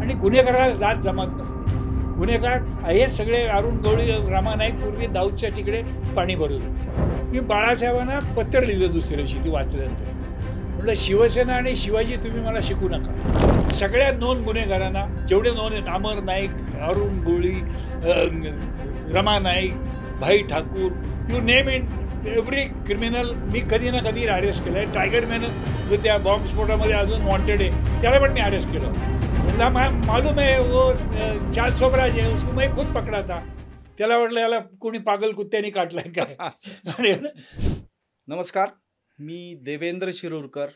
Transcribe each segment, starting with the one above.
आणि गुन्हेगाराला जात जमत नसते. गुन्हेगार हे सगळे अरुण गवळी, रामा नाईक पूर्वी दाऊदच्या तिकडे पाणी भरवलं. मी बाळासाहेबांना पत्र लिहिलं दुसऱ्या दिवशी ती वाचल्यानंतर. म्हटलं शिवसेना आणि शिवाजी तुम्ही मला शिकू नका. सगळ्या नोंद गुन्हेगारांना जेवढे नोंद आहेत, अमर नाईक, अरुण गवळी, Rama Naik, Bhai Thakur, you name it, every criminal मी कधी ना कधी अरेस्ट केलं आहे. टायगर मॅन जो त्या बॉम्बस्फोटामध्ये अजून वॉन्टेड आहे त्याला पण मी अरेस्ट केलं. मला मालूम है वो चाल सोबराज है, उसको मैं खुद पकडा था. त्याला वाटलं याला कोणी पागल कुत्त्याने काटलाय काय. नमस्कार, मी देवेंद्र शिरूरकर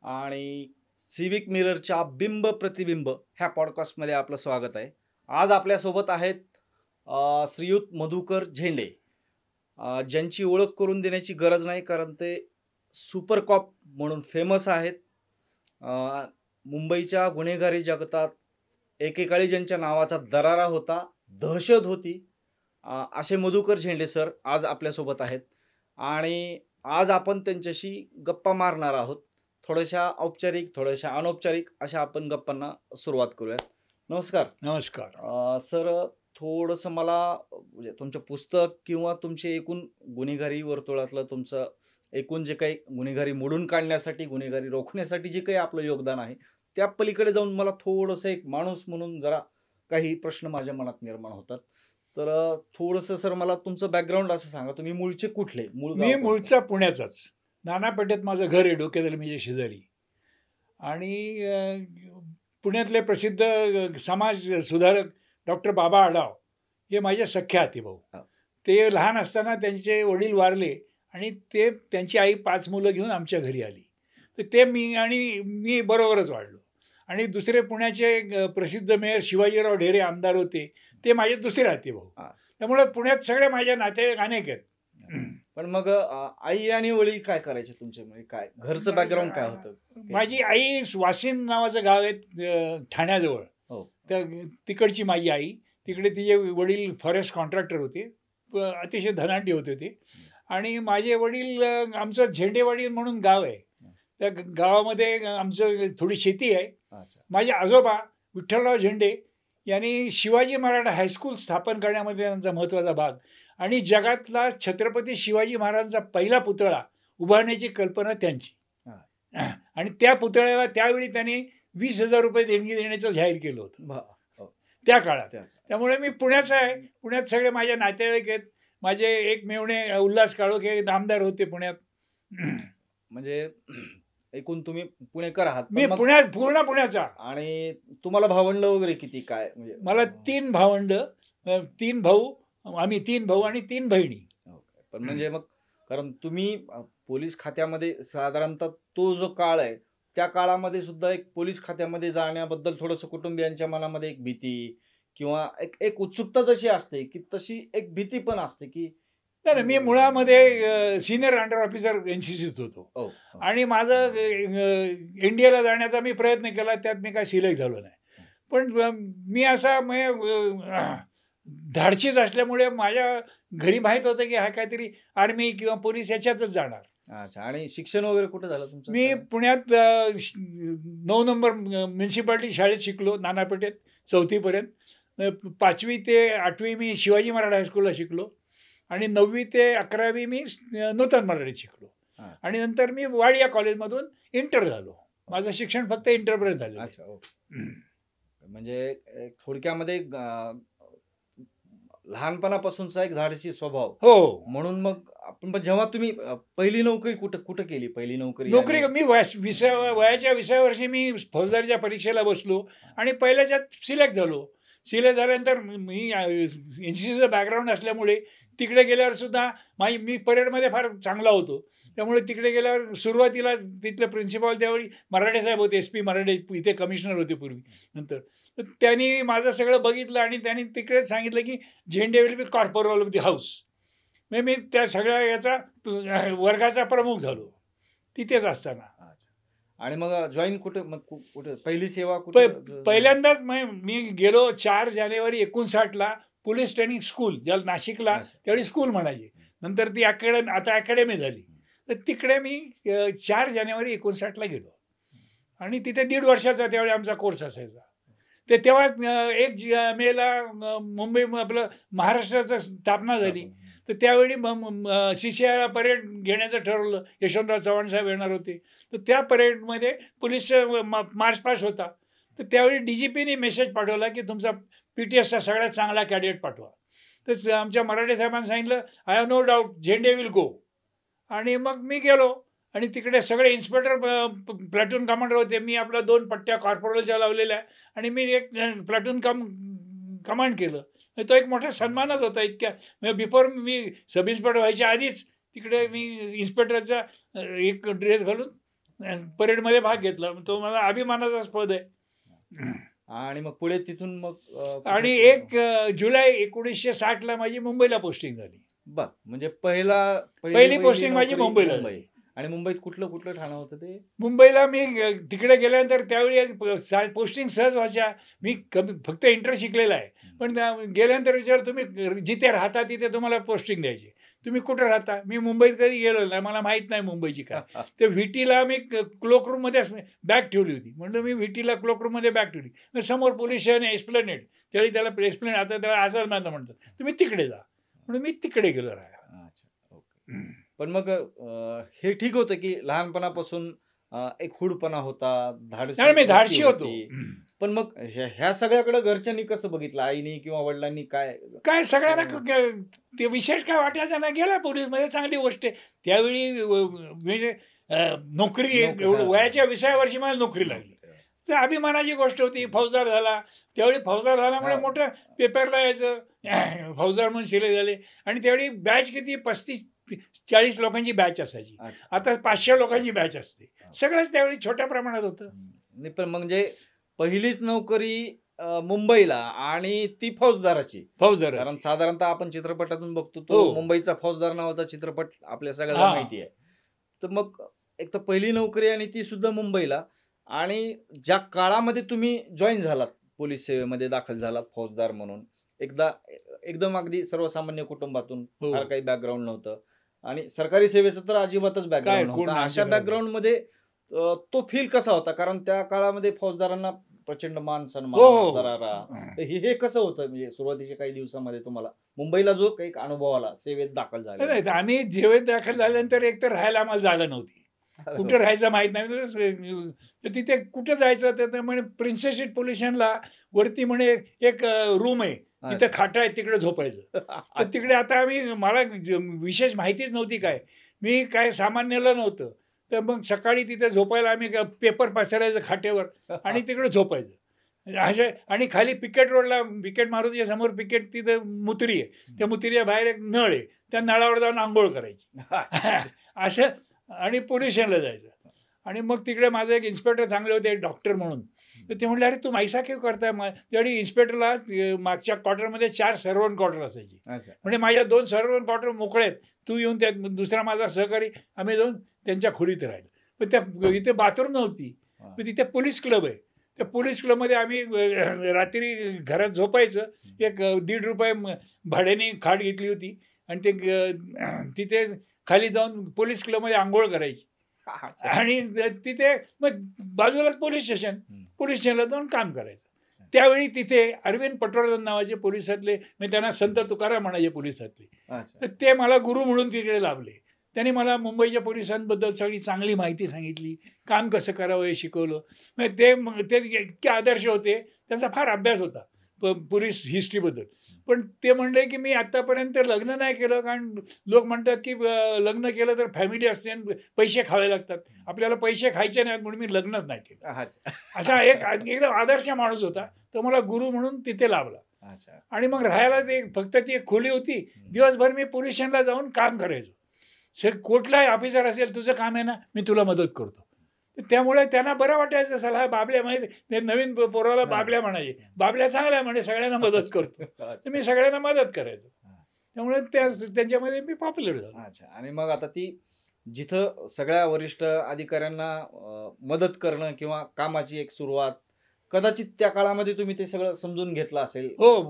आणि सिविक मिररच्या बिंब प्रतिबिंब ह्या पॉडकास्टमध्ये आपलं स्वागत आहे. आज आपल्यासोबत आहेत श्रीयुत मधुकर झेंडे, ज्यांची ओळख करून देण्याची गरज नाही कारण ते सुपर कॉप म्हणून फेमस आहेत. मुंबईच्या गुन्हेगारी जगतात एकेकाळी ज्यांच्या नावाचा दरारा होता, दहशत होती, असे मधुकर झेंडे सर आज आपल्यासोबत आहेत आणि आज आपण त्यांच्याशी गप्पा मारणार आहोत. थोड्याशा औपचारिक, थोड्याशा अनौपचारिक अशा आपण गप्पांना सुरुवात करूयात. नमस्कार. नमस्कार सर, थोडंसं मला म्हणजे तुमचं पुस्तक किंवा तुमचे एकूण गुन्हेगारी वर्तुळातलं तुमचं एकूण जे काही गुन्हेगारी मोडून काढण्यासाठी, गुन्हेगारी रोखण्यासाठी जे काही आपलं योगदान आहे त्या पलीकडे जाऊन मला थोडंसं एक माणूस म्हणून जरा काही प्रश्न माझ्या मनात निर्माण होतात. तर थोडंसं सर मला तुमचं बॅकग्राऊंड असं सांगा, तुम्ही मूळचे कुठले? मी मूळचा पुण्याचाच. नाना पेठेत माझं घर आहे, डोकेदलमीच्या शेजारी. आणि पुण्यातले प्रसिद्ध समाज सुधारक डॉक्टर बाबा आढाव हे माझे सख्खे आतेभाऊ. ते लहान असताना त्यांचे वडील वारले आणि त्यांची आई 5 मुलं घेऊन आमच्या घरी आली. तर ते मी बरोबरच वाढलो. आणि दुसरे पुण्याचे प्रसिद्ध मेयर शिवाजीराव ढेरे आमदार होते, ते माझे दुसरे आतेभाऊ. त्यामुळे पुण्यात सगळे माझ्या नातेवाईक अनेक आहेत. पण मग आई आणि वडील काय करायचे तुमचे, म्हणजे काय घरचं बॅकग्राऊंड काय होतं? माझी आई वासिन नावाचं गाव आहे ठाण्याजवळ, तर तिकडची माझी आई. तिकडे तिचे वडील फॉरेस्ट कॉन्ट्रॅक्टर होते, अतिशय धनाढ्य होते ते. आणि माझे वडील, आमचं झेंडेवाडी म्हणून गाव आहे, त्या गावामध्ये आमचं थोडी शेती आहे. माझे आजोबा विठ्ठलराव झेंडे यांनी शिवाजी मराठा हायस्कूल स्थापन करण्यामध्ये त्यांचा महत्त्वाचा भाग, आणि जगातला छत्रपती शिवाजी महाराजांचा पहिला पुतळा उभारण्याची कल्पना त्यांची. आणि त्या पुतळ्याला त्यावेळी त्यांनी 20,000 रुपये देणगी देण्याचं जाहीर केलं होतं त्या काळात. त्यामुळे मी पुण्याचा आहे. पुण्यात सगळे माझे नातेवाईक आहेत. माझे एक मेवणे उल्हास काळोखे आमदार होते पुण्यात. म्हणजे एकूण तुम्ही पुणेकर आहात? मी पूर्ण पुण्याचा. आणि तुम्हाला भावंड वगैरे किती काय? म्हणजे मला 3 भावंड, 3 भाऊ, आम्ही 3 भाऊ आणि 3 बहिणी. पण म्हणजे मग कारण तुम्ही पोलीस खात्यामध्ये साधारणतः तो जो काळ आहे त्या काळामध्ये सुद्धा एक पोलीस खात्यामध्ये जाण्याबद्दल थोडंसं कुटुंबियांच्या मनामध्ये एक भीती किंवा एक उत्सुकता जशी असते की तशी एक भीती पण असते की नाही. मी मुळामध्ये सिनियर अंडर ऑफिसर NCCत होतो. आणि माझं इंडियाला जाण्याचा मी प्रयत्न केला, त्यात मी काय सिलेक्ट झालो नाही. पण मी असा धाडशीच असल्यामुळे माझ्या घरी माहीत होतं की हा काहीतरी आर्मी किंवा पोलीस याच्यातच जाणार. अच्छा. आणि शिक्षण वगैरे कुठं झालं तुमचं? मी पुण्यात 9 नंबर म्युन्सिपाल्टी शाळेत शिकलो, नाना पेठेत 4थी पर्यंत. 5वी ते 8वी मी शिवाजी मराठा हायस्कूलला शिकलो आणि 9वी ते 11वी मी नूतन मराठीत शिकलो. आणि नंतर मी वाडिया कॉलेजमधून इंटर झालो. माझं शिक्षण फक्त इंटरपर्यंत झालं. अच्छा. म्हणजे थोडक्यामध्ये लहानपणापासूनचा एक धाडसी स्वभाव. हो. म्हणून मग आपण जेव्हा तुम्ही पहिली नोकरी कुठं केली? पहिली नोकरी मी वयाच्या 20व्या वर्षी मी फौजदारीच्या परीक्षेला बसलो आणि पहिल्याच्यात सिलेक्ट झालो. सिलेक्ट झाल्यानंतर मी NCCचं बॅकग्राऊंड असल्यामुळे तिकडे गेल्यावर सुद्धा मी परेडमध्ये फार चांगला होतो. त्यामुळे तिकडे गेल्यावर सुरुवातीला तिथले प्रिन्सिपॉल त्यावेळी मराठे साहेब होते, SP मराठे, इथे कमिशनर होते पूर्वी. नंतर तर त्यांनी माझं सगळं बघितलं आणि त्यांनी तिकडेच सांगितलं की Zende will be corporal of the house. मी त्या सगळ्या याचा वर्गाचा प्रमुख झालो तिथेच असताना. आणि मग जॉईन कुठे पहिली सेवा पहिल्यांदाच मी गेलो 4 जानेवारी 1959ला पोलीस ट्रेनिंग स्कूल, ज्याला नाशिकला त्यावेळी स्कूल म्हणायचे, नंतर ती अकॅडमी, आता अकॅडमी झाली. तर तिकडे मी 4 जानेवारी 1959ला गेलो आणि तिथे 1.5 वर्षाचा त्यावेळी आमचा कोर्स असायचा. ते तेव्हा 1 मेला मुंबई आपलं महाराष्ट्राचं स्थापना झाली. तर त्यावेळी CCI परेड घेण्याचं ठरवलं. यशवंतराव चव्हाण साहेब येणार होते. तर त्या परेडमध्ये पोलीस मार्च पास होता. तर त्यावेळी DGPने मेसेज पाठवला की तुमचा PTSचा सगळ्यात चांगला कॅडेट पाठवा. तर आमच्या मराठे साहेबांनी सांगितलं आय हॅव नो डाऊट झेंडे विल गो. आणि मग मी गेलो आणि तिकडे सगळे इन्स्पेक्टर प्लॅटून कमांडर होते. मी आपल्या 2 पट्ट्या कॉर्पोरलच्या लावलेल्या आणि मी एक प्लॅटून कमांड केलं. तो एक मोठा सन्मानच होता. इतक्या बिफोर मी सब इन्स्पेक्टर व्हायच्या आधीच तिकडे मी इन्स्पेक्टरचा एक ड्रेस घालून परेडमध्ये भाग घेतला. तो माझा अभिमानाचा पद आहे. आणि मग पुढे तिथून मग आणि 1 जुलै 1960 माझी मुंबईला पोस्टिंग झाली. म्हणजे पहिली पोस्टिंग माझी मुंबईला झाली. आणि मुंबईत कुठलं कुठलं ठाणं होतं ते? मुंबईला मी तिकडे गेल्यानंतर त्यावेळी पोस्टिंग सहज व्हायच्या. मी फक्त इंटर शिकलेला आहे. पण गेल्यानंतर विचार तुम्ही जिथे राहता तिथे तुम्हाला पोस्टिंग द्यायची. तुम्ही कुठं राहता? मी मुंबईत कधी गेलो नाही, मला माहीत नाही मुंबईची काय. तर व्हीटीला मी क्लोकरूममध्ये बॅग ठेवली होती. म्हणलं मी व्हीटीला क्लोकरूममध्ये बॅग ठेवली. समोर पोलीस स्टेशन एस्प्लेनेड. त्यावेळी त्याला एस्प्लेनेड, आता त्याला आझाद मैदान म्हणतात. तुम्ही तिकडे जा म्हणून मी तिकडे गेलो राहायला. अच्छा, ओके. पण मग हे ठीक होतं की लहानपणापासून एक हुडपणा होता, मी धाडशी होतो. पण मग ह्या सगळ्याकडे घरच्यांनी कसं बघितलं? आईनी किंवा वडिलांनी काय सगळ्यांना ते विशेष काय वाटायचं ना. गेला पोलीसमध्ये, चांगली गोष्ट आहे. त्यावेळी म्हणजे नोकरी वयाच्या 20व्या वर्षी मला नोकरी लागली. तर अभिमानाची गोष्ट होती. फौजदार झाला. त्यावेळी फौजदार झाल्यामुळे मोठं पेपरला यायचं फौजदार म्हणून सिलेक्ट झाले. आणि त्यावेळी बॅच किती 35-40 लोकांची बॅच असायची. आता 500 लोकांची बॅच असते. सगळंच त्यावेळी छोट्या प्रमाणात होतं. पण म्हणजे पहिलीच नोकरी मुंबईला आणि ती फौजदाराची. कारण साधारणतः आपण चित्रपटातून बघतो तो मुंबईचा फौजदार नावाचा चित्रपट आपल्या सगळ्यांना माहिती आहे. तर मग एक तर पहिली नोकरी आणि ती सुद्धा मुंबईला. आणि ज्या काळामध्ये तुम्ही जॉईन झालात, पोलीस सेवेमध्ये दाखल झालात फौजदार म्हणून, एकदम अगदी सर्वसामान्य कुटुंबातून, फार काही बॅकग्राऊंड नव्हतं आणि सरकारी सेवेचं तर अजिबातच बॅकग्राऊंड नव्हतं. अशा बॅकग्राऊंडमध्ये तो फील कसा होता? कारण त्या काळामध्ये फौजदारांना प्रचंड मान सन्मान, दरारा. हे कसं होतं म्हणजे सुरुवातीच्या काही दिवसामध्ये तुम्हाला मुंबईला जो काही अनुभव आला सेवेत दाखल झाला? आम्ही सेवेत दाखल झाल्यानंतर एक तर राहायला आम्हाला जागा नव्हती. कुठं राहायचं माहित नाही. तर तिथे कुठं जायचं तर म्हणे प्रिन्सेस स्ट्रीट पोलीस स्टेशनला वरती म्हणे एक रूम आहे, तिथे खाटा आहे, तिकडे झोपायचं. तर तिकडे आता मला विशेष माहितीच नव्हती काय, मी काय सामान्यला नव्हतं. तर मग सकाळी तिथे झोपायला आम्ही पेपर पसरायचं खाटेवर आणि तिकडे झोपायचं असे. आणि खाली पिकेट रोडला, पिकेट मारुतीच्या समोर पिकेट, तिथं मुतरी आहे. त्या मुतरीच्या बाहेर एक नळ आहे, त्या नळावर जाऊन आंघोळ करायची असं. आणि पोलीस स्टेशनला जायचं. आणि मग तिकडे माझं एक इन्स्पेक्टर चांगले होते, एक डॉक्टर म्हणून. तर ते म्हटले अरे तू मैसा केव करताय? त्यावेळी इन्स्पेक्टरला मागच्या क्वार्टरमध्ये 4 सर्व्हंट क्वार्टर असायची. म्हणजे माझ्या 2 सर्व्हंट क्वार्टर मोकळे आहेत, तू येऊन त्यात, दुसरा माझा सहकारी, आम्ही जाऊन त्यांच्या खोलीत राहिलो. पण त्या इथे बाथरूम नव्हती. तिथे पोलीस क्लब आहे. त्या पोलीस क्लबमध्ये आम्ही रात्री घरात झोपायचं. एक ₹1.5 भाड्याने खाट घेतली होती आणि ते तिथे खाली जाऊन पोलीस क्लबमध्ये आंघोळ करायची. आणि तिथे मग बाजूलाच पोलीस स्टेशनला जाऊन काम करायचं. त्यावेळी तिथे अरविंद पटवर्धन नावाचे पोलिसातले, म्हणजे त्यांना संत तुकाराम म्हणायचे पोलिसातले, तर ते मला गुरु म्हणून तिकडे लाभले. त्यांनी मला मुंबईच्या पोलिसांबद्दल सगळी चांगली माहिती सांगितली, काम कसं करावं हे शिकवलं. म्हणजे ते इतके आदर्श होते, त्यांचा फार अभ्यास होता पोलीस हिस्ट्रीबद्दल. पण ते म्हणले की मी आत्तापर्यंत लग्न नाही केलं, कारण लोक म्हणतात की लग्न केलं तर फॅमिली असते आणि पैसे खावे लागतात, आपल्याला पैसे खायचे नाहीत, म्हणून मी लग्नच नाही केलं. असा एकदम आदर्श माणूस होता. तो मला गुरु म्हणून तिथे लाभला. आणि मग राहायला फक्त ती एक खोली होती. दिवसभर मी पोलीस स्टेशनला जाऊन काम करायचो. कुठलाही ऑफिसर असेल, तुझं काम आहे ना, मी तुला मदत करतो. त्यामुळे त्यांना बरं वाटायचं. सला बाबल्या म्हणजे नवीन पोराला बाबल्या म्हणायचे, बाबल्या चांगल्या म्हणजे सगळ्यांना मदत करतो. तर मी सगळ्यांना मदत करायचो. त्यामुळे त्यांच्यामध्ये मी पॉप्युलर झालो. अच्छा. आणि मग आता ती जिथं सगळ्या वरिष्ठ अधिकाऱ्यांना मदत करणं किंवा कामाची एक सुरुवात, कदाचित त्या काळामध्ये तुम्ही ते सगळं समजून घेतलं असेल. हो.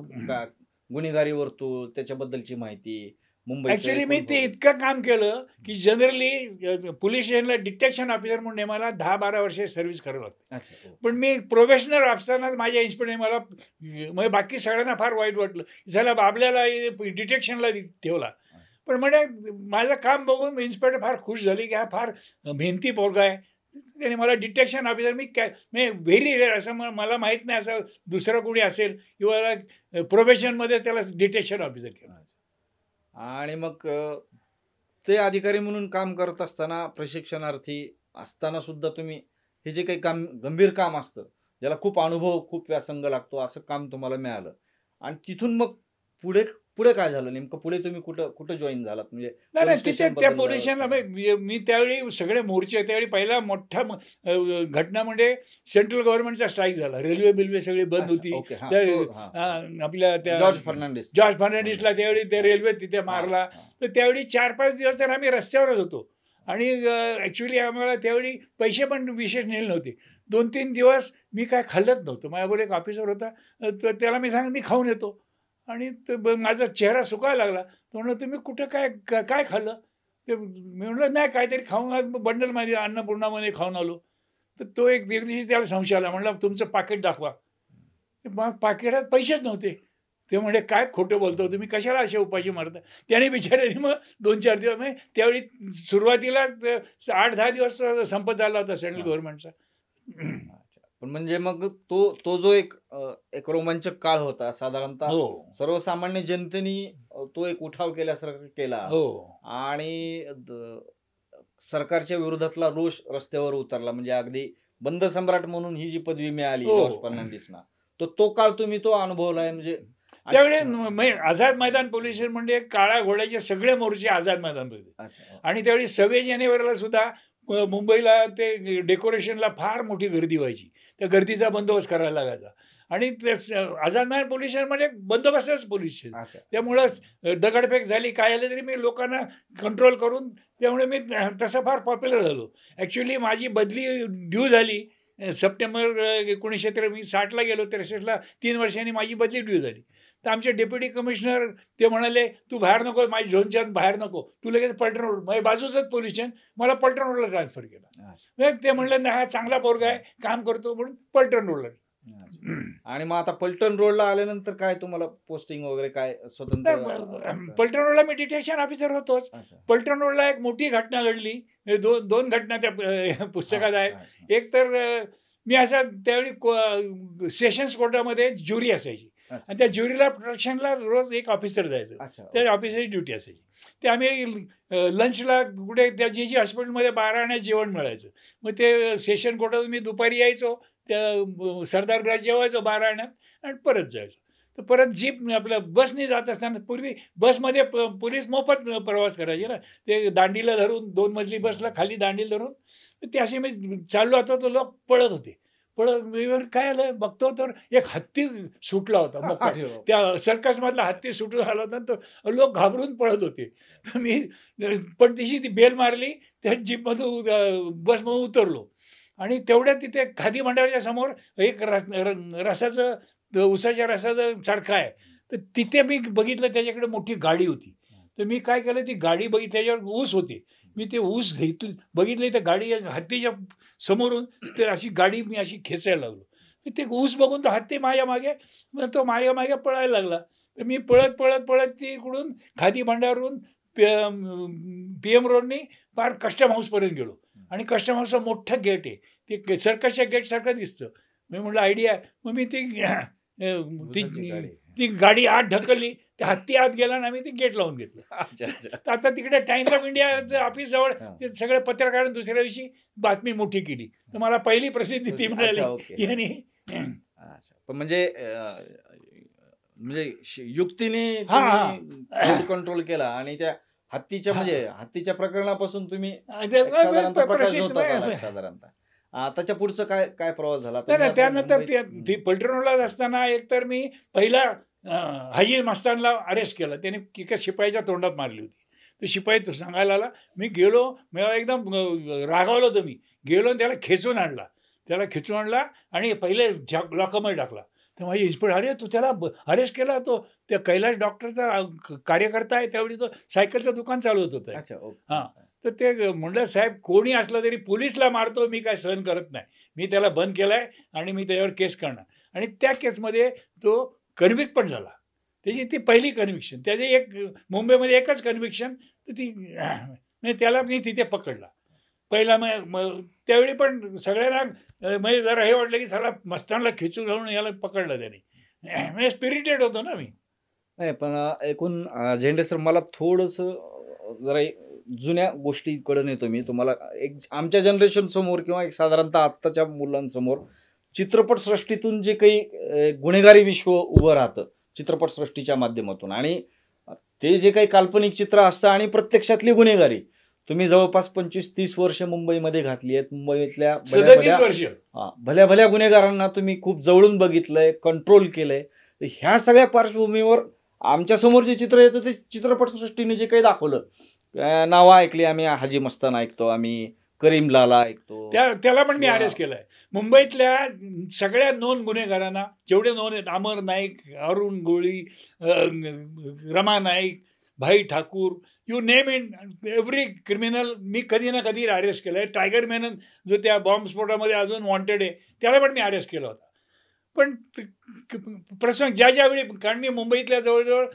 गुन्हेगारी वर्तुळ, त्याच्याबद्दलची माहिती, मुंबईचं ऍक्च्युली मी एकूण ते भौगोलिक. इतकं काम केलं की जनरली पोलीस स्टेशनला डिटेक्शन ऑफिसर म्हणून नेमाला 10-12 वर्षे सर्व्हिस करावं लागते. अच्छा, हो. पण मी प्रोफेशनल असतानाच माझ्या इन्स्पेक्टर मला म्हणजे बाकी सगळ्यांना फार वाईट वाटलं, झाला बाबल्याला डिटेक्शनला ठेवला. पण म्हणे माझं काम बघून इन्स्पेक्टर फार खुश झाली की हा फार मेहनती पोरगा आहे. त्याने मला डिटेक्शन ऑफिसर मी व्हेरी रेअर असं मला माहीत नाही असं दुसरं कोणी असेल किंवा प्रोफेशनमध्ये त्याला डिटेक्शन ऑफिसर केलं. आणि मग ते अधिकारी म्हणून काम करत असताना, प्रशिक्षणार्थी असताना सुद्धा तुम्ही हे जे काही काम, गंभीर काम असतं, ज्याला खूप अनुभव, खूप व्यासंग लागतो, असं काम तुम्हाला मिळालं. आणि तिथून मग पुढे पुढे काय झालं नेमकं? पुढे तुम्ही कुठं जॉईन झालात? म्हणजे नाही तिथे त्या पोलिसांना मी त्यावेळी सगळे मोर्चे, त्यावेळी पहिला मोठा घटना म्हणजे सेंट्रल गव्हर्नमेंटचा स्ट्राईक झाला. रेल्वे सगळी बंद होती. आपल्या त्या जॉर्ज फर्नांडिसला त्यावेळी त्या रेल्वे तिथे मारला. तर त्यावेळी 4-5 दिवस तर आम्ही रस्त्यावरच होतो. आणि ॲक्च्युली आम्हाला त्यावेळी पैसे पण विशेष नेले नव्हते. 2-3 दिवस मी काय खाल्लंच नव्हतं. माझ्याबरोबर एक ऑफिसर होता, तर त्याला मी सांगितलं मी खाऊन येतो. आणि माझा चेहरा सुकायला लागला. तो म्हणलं तुम्ही कुठं काय खाल्लं? ते मी म्हणलं नाही काहीतरी खाऊन बंडल माझी अन्नपूर्णामध्ये खाऊन आलो. तर तो एक दिवशी त्याला संशय आला. म्हणला तुमचं पाकिट दाखवा. मग पाकिटात पैसेच नव्हते. ते म्हणजे काय खोटं बोलतो तुम्ही, कशाला असे उपाशी मारता? त्याने बिचाऱ्याने मग 2-4 दिवस म्हणजे त्यावेळी सुरुवातीला 8-10 दिवस संप चालला होता सेंट्रल गव्हर्नमेंटचा. पण म्हणजे मग तो जो एक रोमांचक काळ होता, साधारणतः सर्वसामान्य जनतेने तो एक उठाव केल्यासारखा केला. आणि सरकारच्या विरोधातला रोष रस्त्यावर उतरला. म्हणजे अगदी बंद सम्राट म्हणून ही जी पदवी मिळाली जॉर्ज फर्नांडिसना, तो काळ तुम्ही तो अनुभवलाय. म्हणजे त्यावेळी आझाद मैदान पोलीस स्टेशन म्हणजे काळ्या घोड्याचे सगळे मोर्चे आझाद मैदान होते. आणि त्यावेळी 26 जानेवारीला सुद्धा मुंबईला ते डेकोरेशनला फार मोठी गर्दी व्हायची. त्या गर्दीचा बंदोबस्त करायला लागायचा. आणि आझाद मैदान पोलीस स्टेशन म्हणजे बंदोबस्तच पोलीस स्टेशन. त्यामुळं दगडफेक झाली काय झालं तरी मी लोकांना कंट्रोल करून, त्यामुळे मी तसं फार पॉप्युलर झालो. ॲक्च्युली माझी बदली ड्यू झाली सप्टेंबर 1960ला गेलो. 63ला 3 वर्षांनी माझी बदली ड्यू झाली. तर आमचे डेप्युटी कमिशनर ते म्हणाले तू बाहेर नको, माझी झोनच्या बाहेर नको, तू लगेच पलटण रोड, माझ्या बाजूचंच पोलीस स्टेशन, मला पलटण रोडला ट्रान्सफर केला. ते म्हणलं नाही हा चांगला पोरगा आहे, काम करतो, म्हणून पलटण रोडला. आणि मग आता पलटण रोडला आल्यानंतर काय तुम्हाला पोस्टिंग वगैरे काय स्वतंत्र? पलटण रोडला मी डिटेक्शन ऑफिसर होतोच. पलटण रोडला एक मोठी घटना घडली. दोन घटना त्या पुस्तकात आहेत. एक तर मी असा त्यावेळी सेशन्स कोर्टामध्ये ज्युरी असायची आणि त्या ज्युरीला प्रोटेक्शनला रोज एक ऑफिसर जायचं. त्या ऑफिसरची ड्युटी असायची. ते आम्ही लंचला कुठे त्या जी हॉस्पिटलमध्ये 12 आण्यात जेवण मिळायचं. मग ते सेशन कोर्टात मी दुपारी यायचो, त्या सरदारगृहात जेवायचो 12 आण्यात आणि परत जायचो. तर परत जीप आपल्या बसने जात असताना, पूर्वी बसमध्ये पोलीस मोफत प्रवास करायचे ना, ते दांडीला धरून 2 मजली बसला खाली दांडीला धरून, ते असे मी चाललो होतो, तो लोक पळत होते. काय आलं बघतो तर एक हत्ती सुटला होता. त्या सर्कसमधला हत्ती सुटून आला होता, तर लोक घाबरून पळत होते. तर मी पण तिशी ती बेल मारली, त्या जीपमधून बसमधून उतरलो आणि तेवढ्यात तिथे खादी भांडाराच्या समोर एक रसाचं उसाच्या रसाचं चरखा आहे. तर तिथे मी बघितलं त्याच्याकडे मोठी गाडी होती. तर मी काय केलं, ती गाडी बघितली, त्याच्यावर ऊस होते. मी ते ऊस बघितले, त्या गाडी हत्तीच्या समोरून ते अशी गाडी मी अशी खेचायला लागलो. ते ऊस बघून तो हत्ती माझ्या मागे, तो माझ्या मागे पळायला लागला. तर मी पळत तिकडून खादी भांडारून PM रोडनी फार कस्टम हाऊसपर्यंत गेलो. आणि कस्टम हाऊसचं मोठं गेट आहे, ते सर्कसच्या गेटसारखं दिसतं. मी म्हटलं आयडिया. मग मी ती गाडी आत ढकलली, त्या हत्ती आत गेला आणि आम्ही ते गेट लावून घेतलं. आता तिकडे टाइम्स ऑफ इंडियाचं ऑफिस जवळ ते सगळे पत्रकारांनी दुसऱ्या दिवशी बातमी मोठी केली. तर मला पहिली प्रसिद्धी ती मिळाली. आणि पण म्हणजे युक्तीने कंट्रोल केला आणि त्या हत्तीच्या प्रकरणापासून तुम्ही साधारणतः त्याच्या पुढचं काय प्रवास झाला? त्यानंतर पलटण रोडला असताना एकतर मी पहिला हाजी मस्तानला अरेस्ट केला. त्याने एका शिपाईच्या तोंडात मारली होती. तो शिपाई तो सांगायला आला. मी गेलो, मला एकदम रागावलं होतं. मी गेलो आणि त्याला खेचून आणला आणि पहिले लॉकअपमध्ये टाकला. तर माझी इन्स्पेक्टर, अरे तू त्याला अरेस्ट केला, तो त्या कैलाश डॉक्टरचा कार्यकर्ता आहे, त्यावेळी तो सायकलचं दुकान चालवत होतं. अच्छा. हां, तर ते म्हणलं साहेब कोणी असलं तरी पोलिसला मारतो मी काय सहन करत नाही, मी त्याला बंद केलं आहे आणि मी त्याच्यावर केस करणार. आणि त्या केसमध्ये तो कन्व्हिक्ट पण झाला. त्याची ती पहिली कन्व्हिक्शन. त्याचे एक मुंबईमध्ये एकच कन्व्हिक्शन, तर ती म्हणजे त्याला मी तिथे पकडला पहिला. मग त्यावेळी पण सगळ्यांना म्हणजे जरा हे वाटलं की साला मस्तानला खिचून घालून याला पकडलं त्याने. म्हणजे स्पिरिटेड होतो ना मी. नाही, पण एकूण झेंडे सर, मला थोडंसं जरा जुन्या गोष्टीकडे नेतो मी तुम्हाला. एक आमच्या जनरेशन समोर किंवा एक साधारणतः आत्ताच्या मुलांसमोर चित्रपटसृष्टीतून जे काही गुन्हेगारी विश्व उभं राहतं चित्रपटसृष्टीच्या माध्यमातून, आणि ते जे काही काल्पनिक चित्र असतं आणि प्रत्यक्षातली गुन्हेगारी, तुम्ही जवळपास 25-30 वर्ष मुंबईमध्ये घातली आहेत. मुंबईतल्या 37 वर्ष भल्या भल्या गुन्हेगारांना तुम्ही खूप जवळून बघितलंय, कंट्रोल केलंय. ह्या सगळ्या पार्श्वभूमीवर आमच्या समोर जे चित्र येतं ते चित्रपटसृष्टीने जे काही दाखवलं, नावं ऐकली आम्ही, हाजी मस्तान ऐकतो, आम्ही करीम लाला ऐकतो, त्याला पण मी अरेस्ट केलाय. मुंबईतल्या सगळ्या नोंद गुन्हेगारांना, जेवढे नोंद आहेत, अमर नाईक, अरुण गोळी, Rama Naik, Bhai Thakur, you name it, every criminal मी कधी ना कधी अरेस्ट केलं आहे. टायगर मेनन जो त्या बॉम्बस्फोटामध्ये अजून वॉन्टेड आहे, त्याला पण मी अरेस्ट केला होता. पण प्रसंग ज्यावेळी, कारण मी मुंबईतल्या जवळजवळ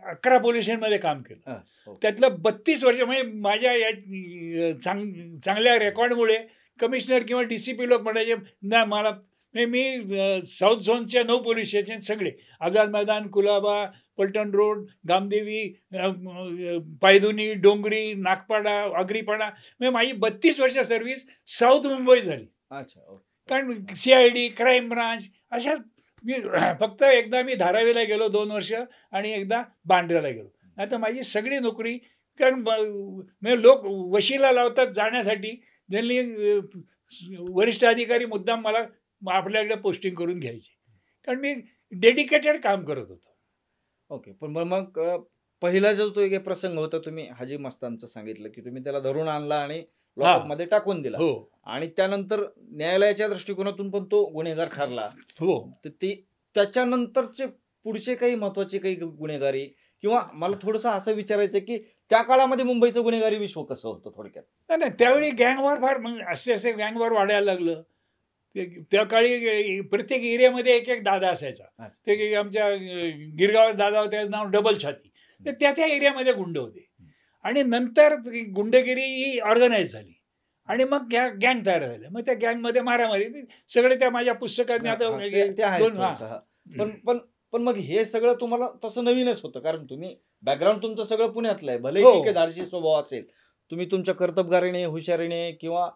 11 पोलीस स्टेशनमध्ये काम केलं, त्यातलं 32 वर्ष, म्हणजे माझ्या या चांगल्या रेकॉर्डमुळे कमिशनर किंवा DCP लोक म्हणायचे ना मला, मी साऊथ झोनच्या 9 पोलीस स्टेशन सगळे, आझाद मैदान, कुलाबा, पलटण रोड, गामदेवी, पायधुनी, डोंगरी, नागपाडा, आगरीपाडा, म्हणजे माझी 32 वर्ष सर्व्हिस साऊथ मुंबई झाली. अच्छा. कारण CID, क्राईम ब्रांच अशा. मी फक्त एकदा मी धारावीला गेलो 2 वर्ष आणि एकदा बांद्र्याला गेलो. आता माझी सगळी नोकरी, कारण म्हणजे लोक वशिला लावतात जाण्यासाठी, ज्यांनी वरिष्ठ अधिकारी मुद्दाम मला आपल्याकडे पोस्टिंग करून घ्यायचे, कारण मी डेडिकेटेड काम करत होतो. ओके. पण मग पहिला जो तो एक प्रसंग होता, तुम्ही हाजी मस्तानचं सांगितलं की तुम्ही त्याला धरून आणला आणि लॉकअपमध्ये टाकून दिला, आणि त्यानंतर न्यायालयाच्या दृष्टिकोनातून पण तो गुन्हेगार ठरला. तर ते त्याच्यानंतरचे पुढचे काही महत्वाचे काही गुन्हेगारी, किंवा मला थोडंसं असं विचारायचं की त्या काळामध्ये मुंबईचं गुन्हेगारी विश्व कसं होतं थोडक्यात? नाही, त्यावेळी गँगवॉर फार, मग असे गँगवॉर वाढायला लागलं. त्या काळी प्रत्येक एरियामध्ये एक दादा असायचा. ते आमच्या गिरगावात दादा होते, नाव डबल छाती. तर त्या एरियामध्ये गुंड होते, आणि नंतर गुंडगिरी ही ऑर्गनाईज झाली, आणि मग गँग तयार झाल्या. मग त्या गँगमध्ये मारामारी सगळे त्या माझ्या पुस्तकात आता. पण मग हे सगळं तुम्हाला तसं नवीनच होतं, कारण तुम्ही बॅकग्राऊंड तुमचं सगळं पुण्यातलं आहे. भले ठीक आहे, धाडसी स्वभाव असेल, तुम्ही तुमच्या कर्तबगारीने, हुशारीने किंवा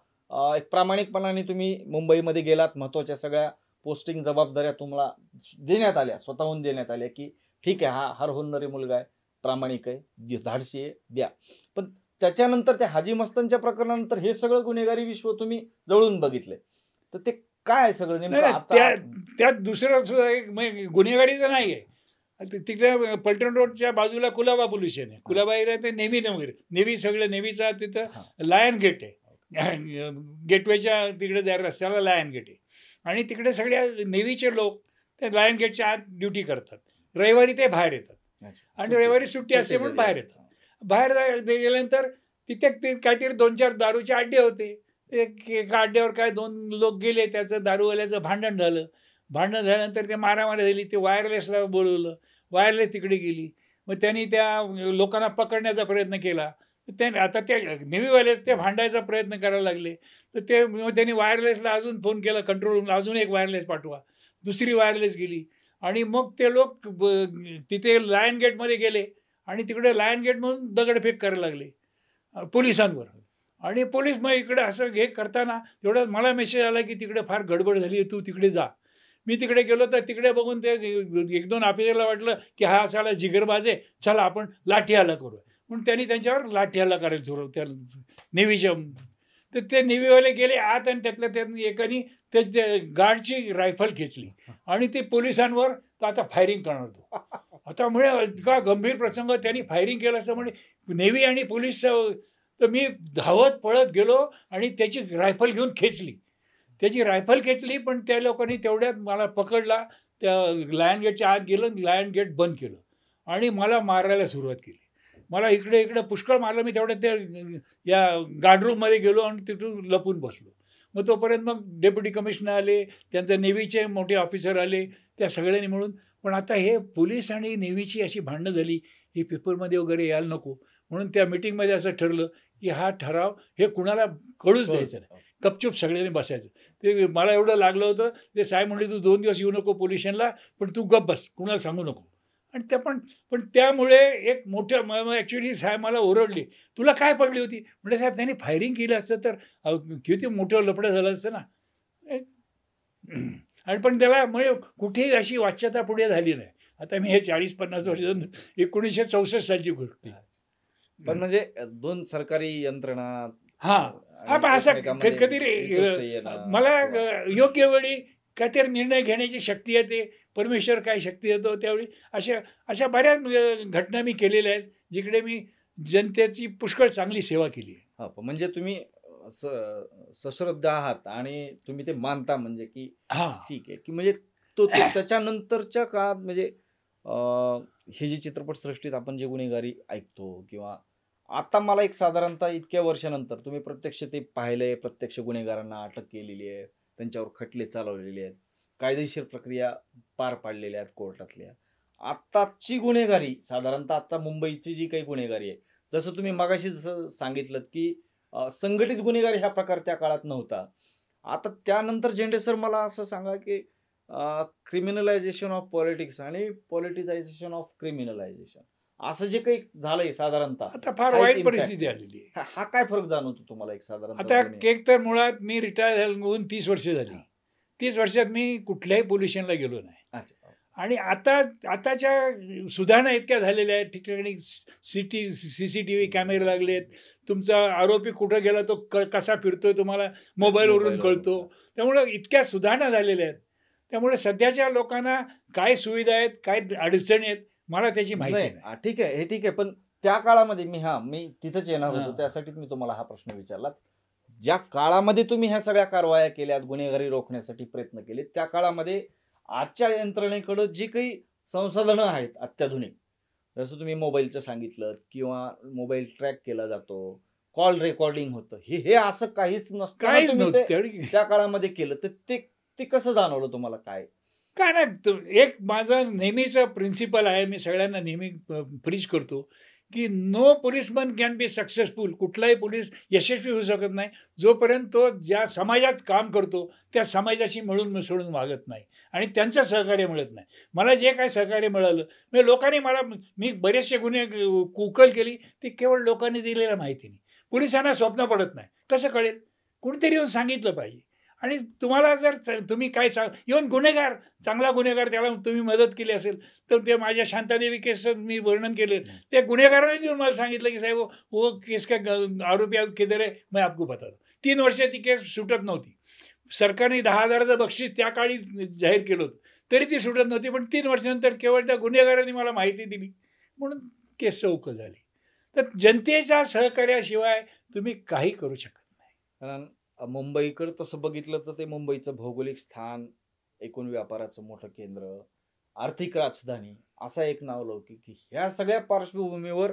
एक प्रामाणिकपणाने तुम्ही मुंबईमध्ये गेलात. महत्वाच्या सगळ्या पोस्टिंग जबाबदाऱ्या तुम्हाला देण्यात आल्या, स्वतःहून देण्यात आल्या, की ठीक आहे, हा हर होणारी मुलगा आहे, प्रामाणिक आहे, धाडसी आहे, द्या. पण त्याच्यानंतर त्या हाजी मस्तानच्या प्रकरणानंतर हे सगळं गुन्हेगारी विश्व तुम्ही जवळून बघितले, तर ते काय सगळं नेमकं? त्यात दुसरं सुद्धा एक गुन्हेगारीचं नाही आहे. तिकडे पलटण रोडच्या बाजूला कुलाबा पोलीस स्टेशन आहे. कुलाबा एरिया ते नेव्ही वगैरे, नेव्ही सगळं नेव्हीचा, तिथं लायन गेट आहे, गेटवेच्या तिकडे त्या रस्त्याला लायन गेट आहे, आणि तिकडे सगळ्या नेव्हीचे लोक त्या लायन गेटच्या आत ड्युटी करतात. रविवारी ते बाहेर येतात, आणि रविवारी सुट्टी असते म्हणून बाहेर येतात. बाहेर गेल्यानंतर तिथे काहीतरी 2-4 दारूचे अड्डे होते. एका अड्ड्यावर काय 2 लोक गेले, त्याचं दारूवाल्याचं भांडण झालं. भांडण झाल्यानंतर ते मारामारी झाली. ते वायरलेसला बोलवलं, वायरलेस तिकडे गेली. मग त्यांनी त्या लोकांना पकडण्याचा प्रयत्न केला. आता त्या नेव्हीवालेच ते भांडायचा प्रयत्न करायला लागले. तर त्यांनी वायरलेसला अजून फोन केला, कंट्रोल रूमला, अजून एक वायरलेस पाठवा. दुसरी वायरलेस गेली, आणि मग ते लोक तिथे लायन गेटमध्ये गेले, आणि तिकडे लायन गेटमधून दगडफेक करायला लागले पोलिसांवर. आणि पोलीस मग इकडे असं हे करताना तेवढ्यात मला मेसेज आला की तिकडे फार गडबड झाली आहे, तू तिकडे जा. मी तिकडे गेलो, तर तिकडे बघून ते 1-2 ऑफिसरला वाटलं की हा असाला जिगरबाज आहे, चला आपण लाठी हल्ला करू. म्हणून त्यांनी त्यांच्यावर लाठी हल्ला करायला सुरू, त्या नेव्हीच्या. तर ते नेव्हीवाले गेले आत, आणि त्यातल्या त्यांनी एकाने त्या गार्डची रायफल खेचली, आणि ते पोलिसांवर आता फायरिंग करणार तो. आता म्हणजे इतका गंभीर प्रसंग, त्यांनी फायरिंग केलं असं म्हणजे नेव्ही आणि पोलीस. तर मी धावत पळत गेलो, आणि त्याची रायफल घेऊन खेचली. त्याची रायफल खेचली, पण त्या लोकांनी तेवढ्यात मला पकडला, त्या लायन गेटच्या आत गेलं, लायन गेट बंद केलं आणि मला मारायला सुरुवात केली. मला इकडे इकडे पुष्कळ मारलं. मी तेवढ्यात त्या या गार्डरूममध्ये गेलो आणि तिथून लपून बसलो. मग तोपर्यंत मग डेप्युटी कमिशनर आले, त्यांचे नेव्हीचे मोठे ऑफिसर आले, त्या सगळ्यांनी मिळून. पण आता हे पोलीस आणि नेव्हीची अशी भांडणं झाली, ही पेपरमध्ये वगैरे यायला नको, म्हणून त्या मिटिंगमध्ये असं ठरलं की हा ठराव हे कुणाला कळूच द्यायचं नाही, गपचूप सगळ्यांनी बसायचं. ते मला एवढं लागलं होतं, ते साहेब म्हणले तू 2 दिवस येऊ नको पोलीस स्टेशनला, पण तू गप बस, कुणाला सांगू नको. आणि त्या पण त्यामुळे एक मोठं ॲक्च्युली साहेब मला ओरडले, तुला काय पडली होती? म्हणजे साहेब त्यांनी फायरिंग केलं असतं तर किती मोठं लफडं झालं असतं ना. आणि पण त्याला म्हणजे कुठेही अशी वाच्यता पुढे झाली नाही. आता मी हे 40-50 वर्ष 1964 सालची गोष्ट. पण म्हणजे 2 सरकारी यंत्रणा, पण असं कधी मला योग्य वेळी काहीतरी निर्णय घेण्याची शक्ती येते, परमेश्वर काय शक्ती देतो त्यावेळी. अशा बऱ्याच घटना मी केलेल्या आहेत, जिकडे मी जनतेची पुष्कळ चांगली सेवा केली आहे. म्हणजे तुम्ही सश्रद्ध आहात आणि तुम्ही ते मानता, म्हणजे की ठीक आहे की म्हणजे तो त्याच्यानंतरच्या काळात म्हणजे हे जी चित्रपटसृष्टीत आपण जे गुन्हेगारी ऐकतो, किंवा आता मला एक साधारणतः इतक्या वर्षानंतर तुम्ही प्रत्यक्ष ते पाहिलंय, प्रत्यक्ष गुन्हेगारांना अटक केलेली आहे, त्यांच्यावर खटले चालवलेले आहेत, कायदेशीर प्रक्रिया पार पाडलेल्या आहेत कोर्टातल्या. आत्ताची गुन्हेगारी साधारणतः आता मुंबईची जी काही गुन्हेगारी आहे, जसं तुम्ही मगाशी जसं सांगितलं की संघटित गुन्हेगारी हा प्रकार त्या काळात नव्हता. आता त्यानंतर झेंडे सर मला असं सांगा की क्रिमिनलायझेशन ऑफ पॉलिटिक्स आणि पॉलिटिसायझेशन ऑफ क्रिमिनलायझेशन असं जे काही झालंय साधारणतः, आता फार वाईट परिस्थिती आलेली आहे. हा काय फरक जाणवतो तुम्हाला एक साधारण? आता एक तर मुळात मी रिटायर होऊन 30 वर्ष झाली. 30 वर्षात मी कुठल्याही पोलीस स्टेशनला गेलो नाही. आणि आताच्या सुधारणा इतक्या झालेल्या आहेत, ठिकठिकाणी CCTV कॅमेरे लागलेत, तुमचा आरोपी कुठं गेला तो कसा फिरतोय तुम्हाला मोबाईलवरून कळतो. त्यामुळे इतक्या सुधारणा झालेल्या आहेत. त्यामुळे सध्याच्या लोकांना काय सुविधा आहेत, काय अडचणी आहेत, मला त्याची माहिती नाही. ठीक आहे, हे ठीक आहे, पण त्या काळामध्ये मी तिथंच येणार होतो, त्यासाठीच मी तुम्हाला हा प्रश्न विचारला. ज्या काळामध्ये तुम्ही ह्या सगळ्या कारवाया केल्यात, गुन्हेगारी रोखण्यासाठी प्रयत्न केले, त्या काळामध्ये आजच्या यंत्रणेकडं जी काही संसाधनं आहेत अत्याधुनिक, जसं तुम्ही मोबाईलचं सांगितलं, किंवा मोबाईल ट्रॅक केला जातो, कॉल रेकॉर्डिंग होतं, हे असं काहीच नसतं त्या काळामध्ये केलं, तर ते कसं जाणवलं तुम्हाला? काय नाही, एक माझा नेहमीचा प्रिन्सिपल आहे, मी सगळ्यांना नेहमी प्रीच करतो की no policeman can be successful. कुठलाही पोलीस यशस्वी होऊ शकत नाही जोपर्यंत तो ज्या समाजात काम करतो त्या समाजाशी मिळून मिसळून वागत नाही आणि त्यांचं सहकार्य मिळत नाही. मला जे काय सहकार्य मिळालं, म्हणजे लोकांनी मी बरेचसे गुन्हे उकल केली, ती केवळ लोकांनी दिलेल्या माहितीने. पोलिसांना स्वप्न पडत नाही, कसं कळेल? कुणीतरी येऊन सांगितलं पाहिजे. आणि तुम्हाला जर तुम्ही काय इव्हन गुन्हेगार, चांगला गुन्हेगार, त्याला तुम्ही मदत केली असेल तर ते माझ्या शांतादेवी केसचं मी वर्णन केलं, त्या गुन्हेगाराने येऊन मला सांगितलं की साहेब वो केस का आरोपी किधर आहे, मैं आपको बता दूं. 3 वर्ष ती केस सुटत नव्हती. सरकारने 10,000चं बक्षीस त्या काळी जाहीर केलं होतं, तरी ती सुटत नव्हती. पण 3 वर्षानंतर केवळ त्या गुन्हेगारांनी मला माहिती दिली म्हणून केस चौकल झाली. तर जनतेच्या सहकार्याशिवाय तुम्ही काही करू शकत नाही. कारण मुंबईकडे तसं बघितलं तर ते मुंबईचं भौगोलिक स्थान, एकूण व्यापाराचं मोठं केंद्र, आर्थिक राजधानी असा एक नावलौकिक, की ह्या सगळ्या पार्श्वभूमीवर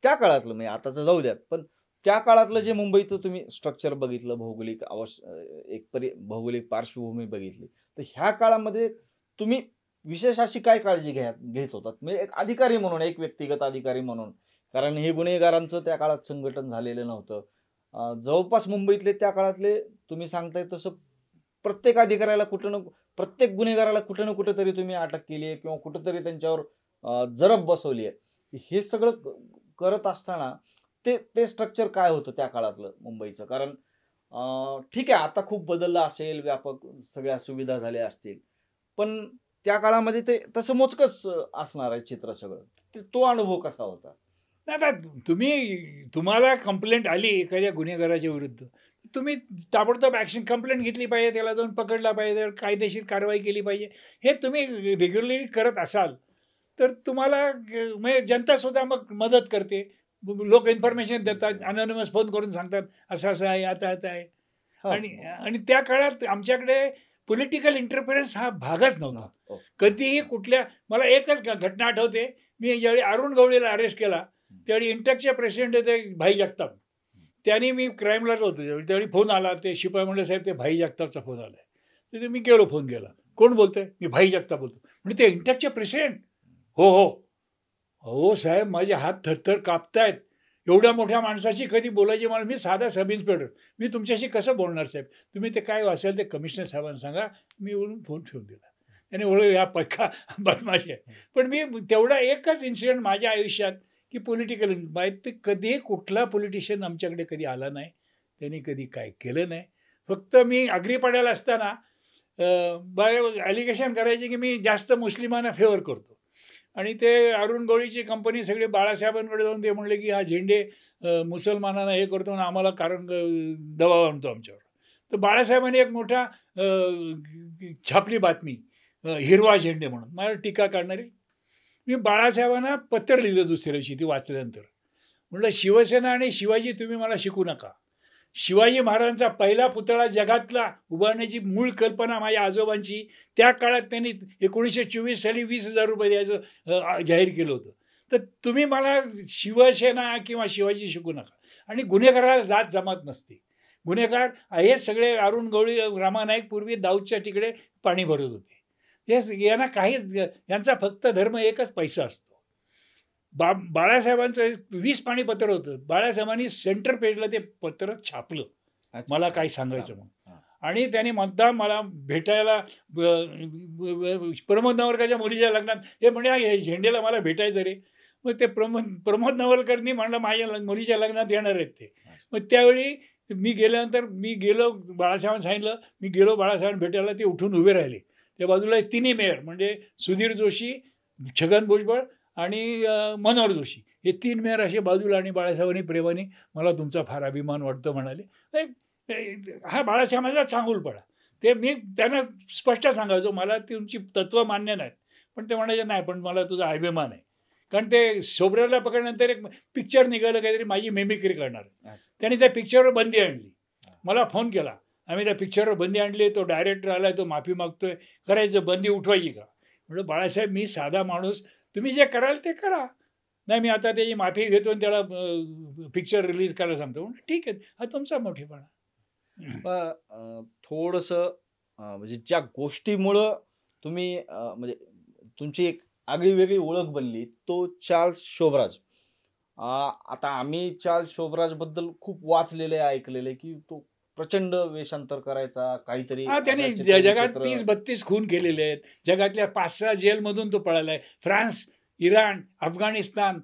त्या काळातलं, म्हणजे आताचं जाऊ द्यात, पण त्या काळातलं जे मुंबईचं तुम्ही स्ट्रक्चर बघितलं, भौगोलिक भौगोलिक पार्श्वभूमी बघितली, तर ह्या काळामध्ये तुम्ही विशेष अशी काय काळजी घेत होतात, म्हणजे एक अधिकारी म्हणून, एक व्यक्तिगत अधिकारी म्हणून? कारण हे गुन्हेगारांचं त्या काळात संघटन झालेलं नव्हतं. जवळपास मुंबईतले त्या काळातले तुम्ही सांगताय तसं प्रत्येक अधिकाऱ्याला प्रत्येक गुन्हेगाराला कुठं ना कुठं तरी तुम्ही अटक केली आहे, किंवा कुठंतरी त्यांच्यावर जरब बसवली आहे. हे सगळं करत असताना ते स्ट्रक्चर काय होतं त्या काळातलं मुंबईचं? कारण ठीक आहे, आता खूप बदललं असेल, व्यापक सगळ्या सुविधा झाल्या असतील, पण त्या काळामध्ये ते तसं मोजकंच असणार आहे चित्र सगळं. तो अनुभव कसा होता? नाही, तुम्हाला कंप्लेंट आली एखाद्या गुन्हेगाराच्या विरुद्ध, तुम्ही ताबडतोब ॲक्शन कंप्लेंट घेतली पाहिजे, त्याला जाऊन पकडला पाहिजे, कायदेशीर कारवाई केली पाहिजे. हे तुम्ही रेग्युलरली करत असाल तर तुम्हाला म्हणजे जनतासुद्धा मग मदत करते. लोक इन्फॉर्मेशन देतात, अनॉनिमस फोन करून सांगतात असं असं आहे, आता आहे. आणि आणि त्या काळात आमच्याकडे पॉलिटिकल इंटरफेरन्स हा भागच नव्हता. कधीही कुठल्या, मला एकच घटना आठवते, मी ज्यावेळी अरुण गवळीला अरेस्ट केला त्यावेळी इंटकचे प्रेसिडेंट होते भाई जगताप. त्यांनी, मी क्राईमलाच होतो त्यावेळी फोन आला, ते शिपाई म्हणले साहेब ते भाई जगतापचा फोन आला आहे. तर मी गेलो, फोन केला, कोण बोलतोय? मी भाई जगताप बोलतो. म्हणजे ते इंटकचे प्रेसिडेंट? हो हो हो साहेब, माझे हात थरथर कापतायत, एवढ्या मोठ्या माणसाची कधी बोलायची मला, मी साधा सब इन्स्पेक्टर, मी तुमच्याशी कसं बोलणार साहेब, तुम्ही ते काय असेल ते कमिशनर साहेबांना सांगा. मी बोलून फोन ठेवून दिला. त्याने ओळख, या पक्का बदमाशी आहे. पण मी तेवढा एकच इन्सिडेंट माझ्या आयुष्यात की पॉलिटिकल, ते कधी कुठला पॉलिटिशियन आमच्याकडे कधी आला नाही, त्यांनी कधी काय केलं नाही. फक्त मी आग्रीपाड्याला असताना ॲलिगेशन करायचे की मी जास्त मुस्लिमांना फेवर करतो, आणि ते अरुण गवळीची कंपनी सगळे बाळासाहेबांकडे जाऊन ते म्हणले की हा झेंडे मुसलमानांना हे करतो आणि आम्हाला कारण दबाव आणतो आमच्यावर. तर बाळासाहेबांनी एक मोठा छापली बातमी, हिरवा झेंडे म्हणून, माझ्यावर टीका काढणारी. मी बाळासाहेबांना पत्र लिहिलं दुसऱ्या दिवशी ती वाचल्यानंतर. म्हटलं शिवसेना आणि शिवाजी तुम्ही मला शिकू नका. शिवाजी महाराजांचा पहिला पुतळा जगातला उभारण्याची मूळ कल्पना माझ्या आजोबांची, त्या काळात त्यांनी 1924 साली 20,000 रुपये द्यायचं जाहीर केलं होतं. तर तुम्ही मला शिवसेना किंवा शिवाजी शिकू नका. आणि गुन्हेगाराला जात जमात नसते. गुन्हेगार हे सगळे अरुण गवळी, रामानाईक पूर्वी दाऊदच्या तिकडे पाणी भरत होते. यांना काहीच, यांचा फक्त धर्म एकच, पैसा असतो. बाळासाहेबांचं 20 पाणी पत्र होतं. बाळासाहेबांनी सेंटर पेजला ते पत्र छापलं, मला काय सांगायचं म्हणून. आणि त्याने म्हणता मला भेटायला प्रमोद नवलकरच्या मुलीच्या लग्नात, हे म्हणे हे झेंडेला मला भेटायचं रे. मग ते प्रमोद नवलकरनी म्हणलं माझ्या मुलीच्या लग्नात येणार आहेत ते. मग त्यावेळी मी गेल्यानंतर मी गेलो, बाळासाहेबांना सांगितलं, मी गेलो बाळासाहेबांना भेटायला. ते उठून उभे राहिले. त्या बाजूला तिन्ही मेयर म्हणजे सुधीर जोशी, छगन भुजबळ आणि मनोहर जोशी, हे 3 मेयर असे बाजूला. आणि बाळासाहेबांनी प्रेमाने मला तुमचा फार अभिमान वाटतो म्हणाले. हा बाळासाहेबांचा चांगुलपणा. ते मी त्यांना स्पष्ट सांगायचो, मला तुमची तत्त्व मान्य नाहीत, पण ते म्हणायचे नाही पण मला तुझा अभिमान आहे. कारण ते शोभराला पकडल्यानंतर एक पिक्चर निघालं काहीतरी, माझी मेमिक्री करणार. त्यांनी त्या पिक्चरवर बंदी आणली. मला फोन केला, आम्ही त्या पिक्चरवर बंदी आणली, तो डायरेक्टर आला, तो माफी मागतोय, करायचं बंदी उठवायची का? म्हटलं बाळासाहेब मी साधा माणूस, तुम्ही जे कराल ते करा. नाही मी आता त्याची माफी घेतो आणि त्याला पिक्चर रिलीज करायला सांगतो. म्हणजे ठीक आहे, हा तुमचा मोठेपणा. थोडंसं म्हणजे ज्या गोष्टीमुळं तुम्ही म्हणजे तुमची एक आगळी वेगळी ओळख बनली, तो चार्ल्स शोभराज. आता आम्ही चार्ल्स शोभराजबद्दल खूप वाचलेले, ऐकलेले की तो प्रचंड वेषांतर करायचा, काहीतरी त्याने जगात 30-32 खून केलेले आहेत. जगातल्या 5-6 जेलमधून तो पळालाय. फ्रान्स, इराण, अफगाणिस्तान,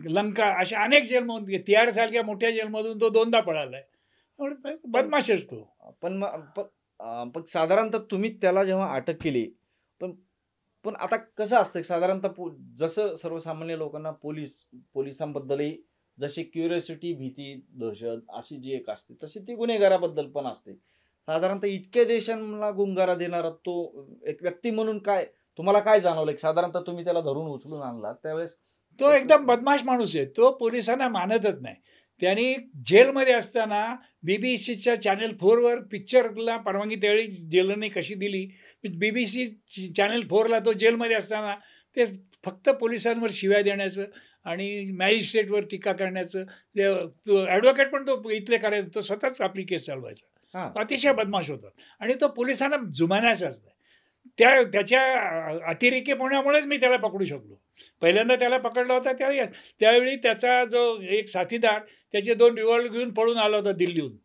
लंका अशा अनेक जेलमधून, तिहार सारख्या मोठ्या जेलमधून तो 2दा पळालाय. बदमाश असतो. पण साधारणतः तुम्ही त्याला जेव्हा अटक केली, पण आता कसं असतं साधारणतः, जसं सर्वसामान्य लोकांना पोलिसांबद्दलही जशी क्युरिओसिटी, भीती, दहशत अशी जी एक असते, तशी ती गुन्हेगाराबद्दल पण असते. साधारणतः इतक्या देशांना गुंगारा देणारा तो एक व्यक्ती म्हणून काय तुम्हाला काय जाणवलं? साधारणतः तुम्ही त्याला धरून उचलून आणला त्यावेळेस, तो एकदम बदमाश माणूस आहे. तो पोलिसांना मानतच नाही. त्यांनी जेलमध्ये असताना बीबीसीच्या चॅनल 4वर पिक्चरला परवानगी त्यावेळी जेलने कशी दिली, BBC चॅनल 4ला तो जेलमध्ये असताना ते फक्त पोलिसांवर शिव्या देण्याचं आणि मॅजिस्ट्रेटवर टीका करण्याचं, ॲडव्होकेट पण तो इथले करायचं, तो स्वतःच आपली केस चालवायचा. अतिशय बदमाश होता आणि तो पोलिसांना जुमानायचाच नाही. त्याच्या अतिरेकीपणामुळेच मी त्याला पकडू शकलो. पहिल्यांदा त्याला पकडला होता त्यावेळी त्याचा जो एक साथीदार त्याचे 2 रिव्हॉल्वर घेऊन पळून आला होता दिल्लीहून.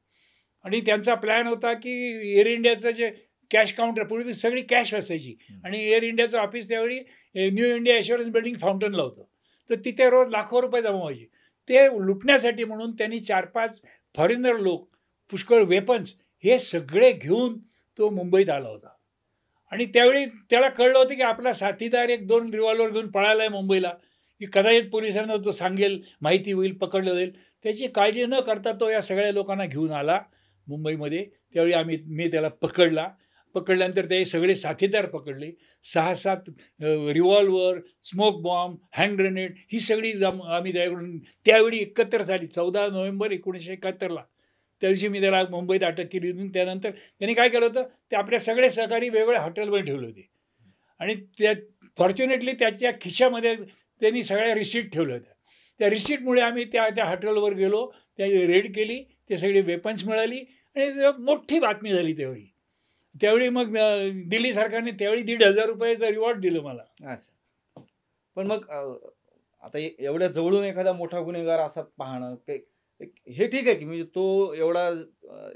आणि त्यांचा प्लॅन होता की एअर इंडियाचं जे कॅश काउंटर, पूर्वी सगळी कॅश असायची आणि एअर इंडियाचं ऑफिस त्यावेळी न्यू इंडिया इन्शुरन्स बिल्डिंग फाउंटनला होतं. तर तिथे रोज लाखो रुपये जमा व्हायचे. ते लुटण्यासाठी म्हणून त्यांनी 4-5 फॉरेनर लोक, पुष्कळ वेपन्स, हे सगळे घेऊन तो मुंबईत आला होता. आणि त्यावेळी त्याला कळलं होतं की आपला साथीदार 1-2 रिव्हॉल्वर घेऊन पळाला आहे मुंबईला, की कदाचित पोलिसांना तो सांगेल, माहिती होईल, पकडलं जाईल. त्याची काळजी न करता तो या सगळ्या लोकांना घेऊन आला मुंबईमध्ये. त्यावेळी मी त्याला पकडल्यानंतर ते सगळे साथीदार पकडले. 6-7 revolver, smoke bomb, hand grenade ही सगळी आम्ही त्यावेळी एकत्र झाली. 14 नोव्हेंबर 1971ला त्या दिवशी मी त्याला मुंबईत अटक केली होती. त्यानंतर त्यांनी काय केलं होतं, ते आपल्या सगळे सहकारी वेगवेगळ्या हॉटेलमध्ये ठेवले होते आणि त्या फॉर्च्युनेटली त्याच्या खिशामध्ये त्यांनी सगळ्या रिसीट ठेवल्या होत्या. त्या रिसीटमुळे आम्ही त्या हॉटेलवर गेलो, त्या रेड केली, ते सगळी वेपन्स मिळाली आणि मोठी बातमी झाली त्यावेळी मग दिल्ली सरकारने त्यावेळी 1,500 रुपयाचं रिवॉर्ड दिलं मला. अच्छा. पण मग आता एवढ्या जवळून एखादा मोठा गुन्हेगार असा पाहणं हे ठीक आहे की म्हणजे तो एवढा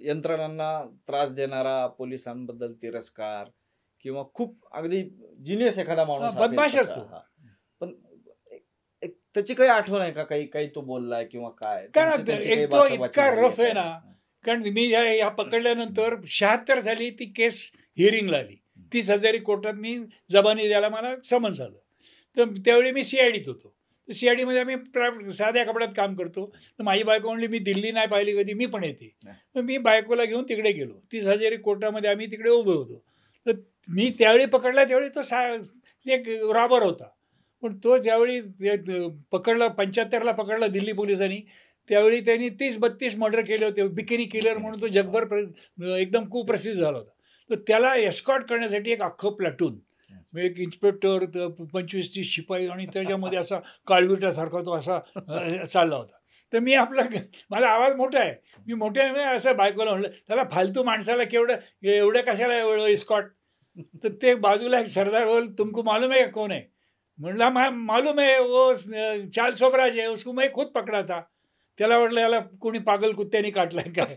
यंत्रणांना त्रास देणारा, पोलिसांबद्दल तिरस्कार किंवा खूप अगदी जिनियस एखादा माणूस बदमाश असतो, पण त्याची काही आठवण आहे का, काही तो बोललाय किंवा काय? कारण एक तो इतका रफ आहे ना. कारण मी ह्या पकडल्यानंतर 76 साली ती केस हिअरिंगला आली. 30,000 कोर्टात मी जबानी द्यायला मला समन्स आलं. तर त्यावेळी मी CIDत होतो. तर CIDमध्ये आम्ही साध्या कपड्यात काम करतो. तर माझी बायको म्हणली मी दिल्ली नाही पाहिली कधी, मी पण येते. तर मी बायकोला घेऊन तिकडे गेलो. 30,000 कोर्टामध्ये आम्ही तिकडे उभे होतो. तर मी त्यावेळी पकडला त्यावेळी तो एक रॉबर होता. पण तो ज्यावेळी पकडला 75ला पकडला दिल्ली पोलिसांनी, त्यावेळी त्यांनी 30-32 मर्डर केले होते. बिकिनी किलर म्हणून तो जगभर एकदम कुप्रसिद्ध झाला होता. तर त्याला एस्कॉर्ट करण्यासाठी एक अख्खं प्लॅटून, एक इन्स्पेक्टर, 25-30 शिपाई आणि त्याच्यामध्ये असा काळविटासारखा तो असा चालला होता. तर मी माझा आवाज मोठा आहे, मी मोठ्या असं बायकोला म्हणलं, त्याला फालतू माणसाला एवढं कशाला एवढं एस्कॉर्ट. तर ते बाजूला एक सरदार बोल, तुमको मालूम है कौन है? म्हणला मालूम है, वो चार्ल्स सोबराज है, उसको मैं खुद पकडा था. त्याला वाटलं याला कोणी पागल कुत्त्याने काटलाय काय.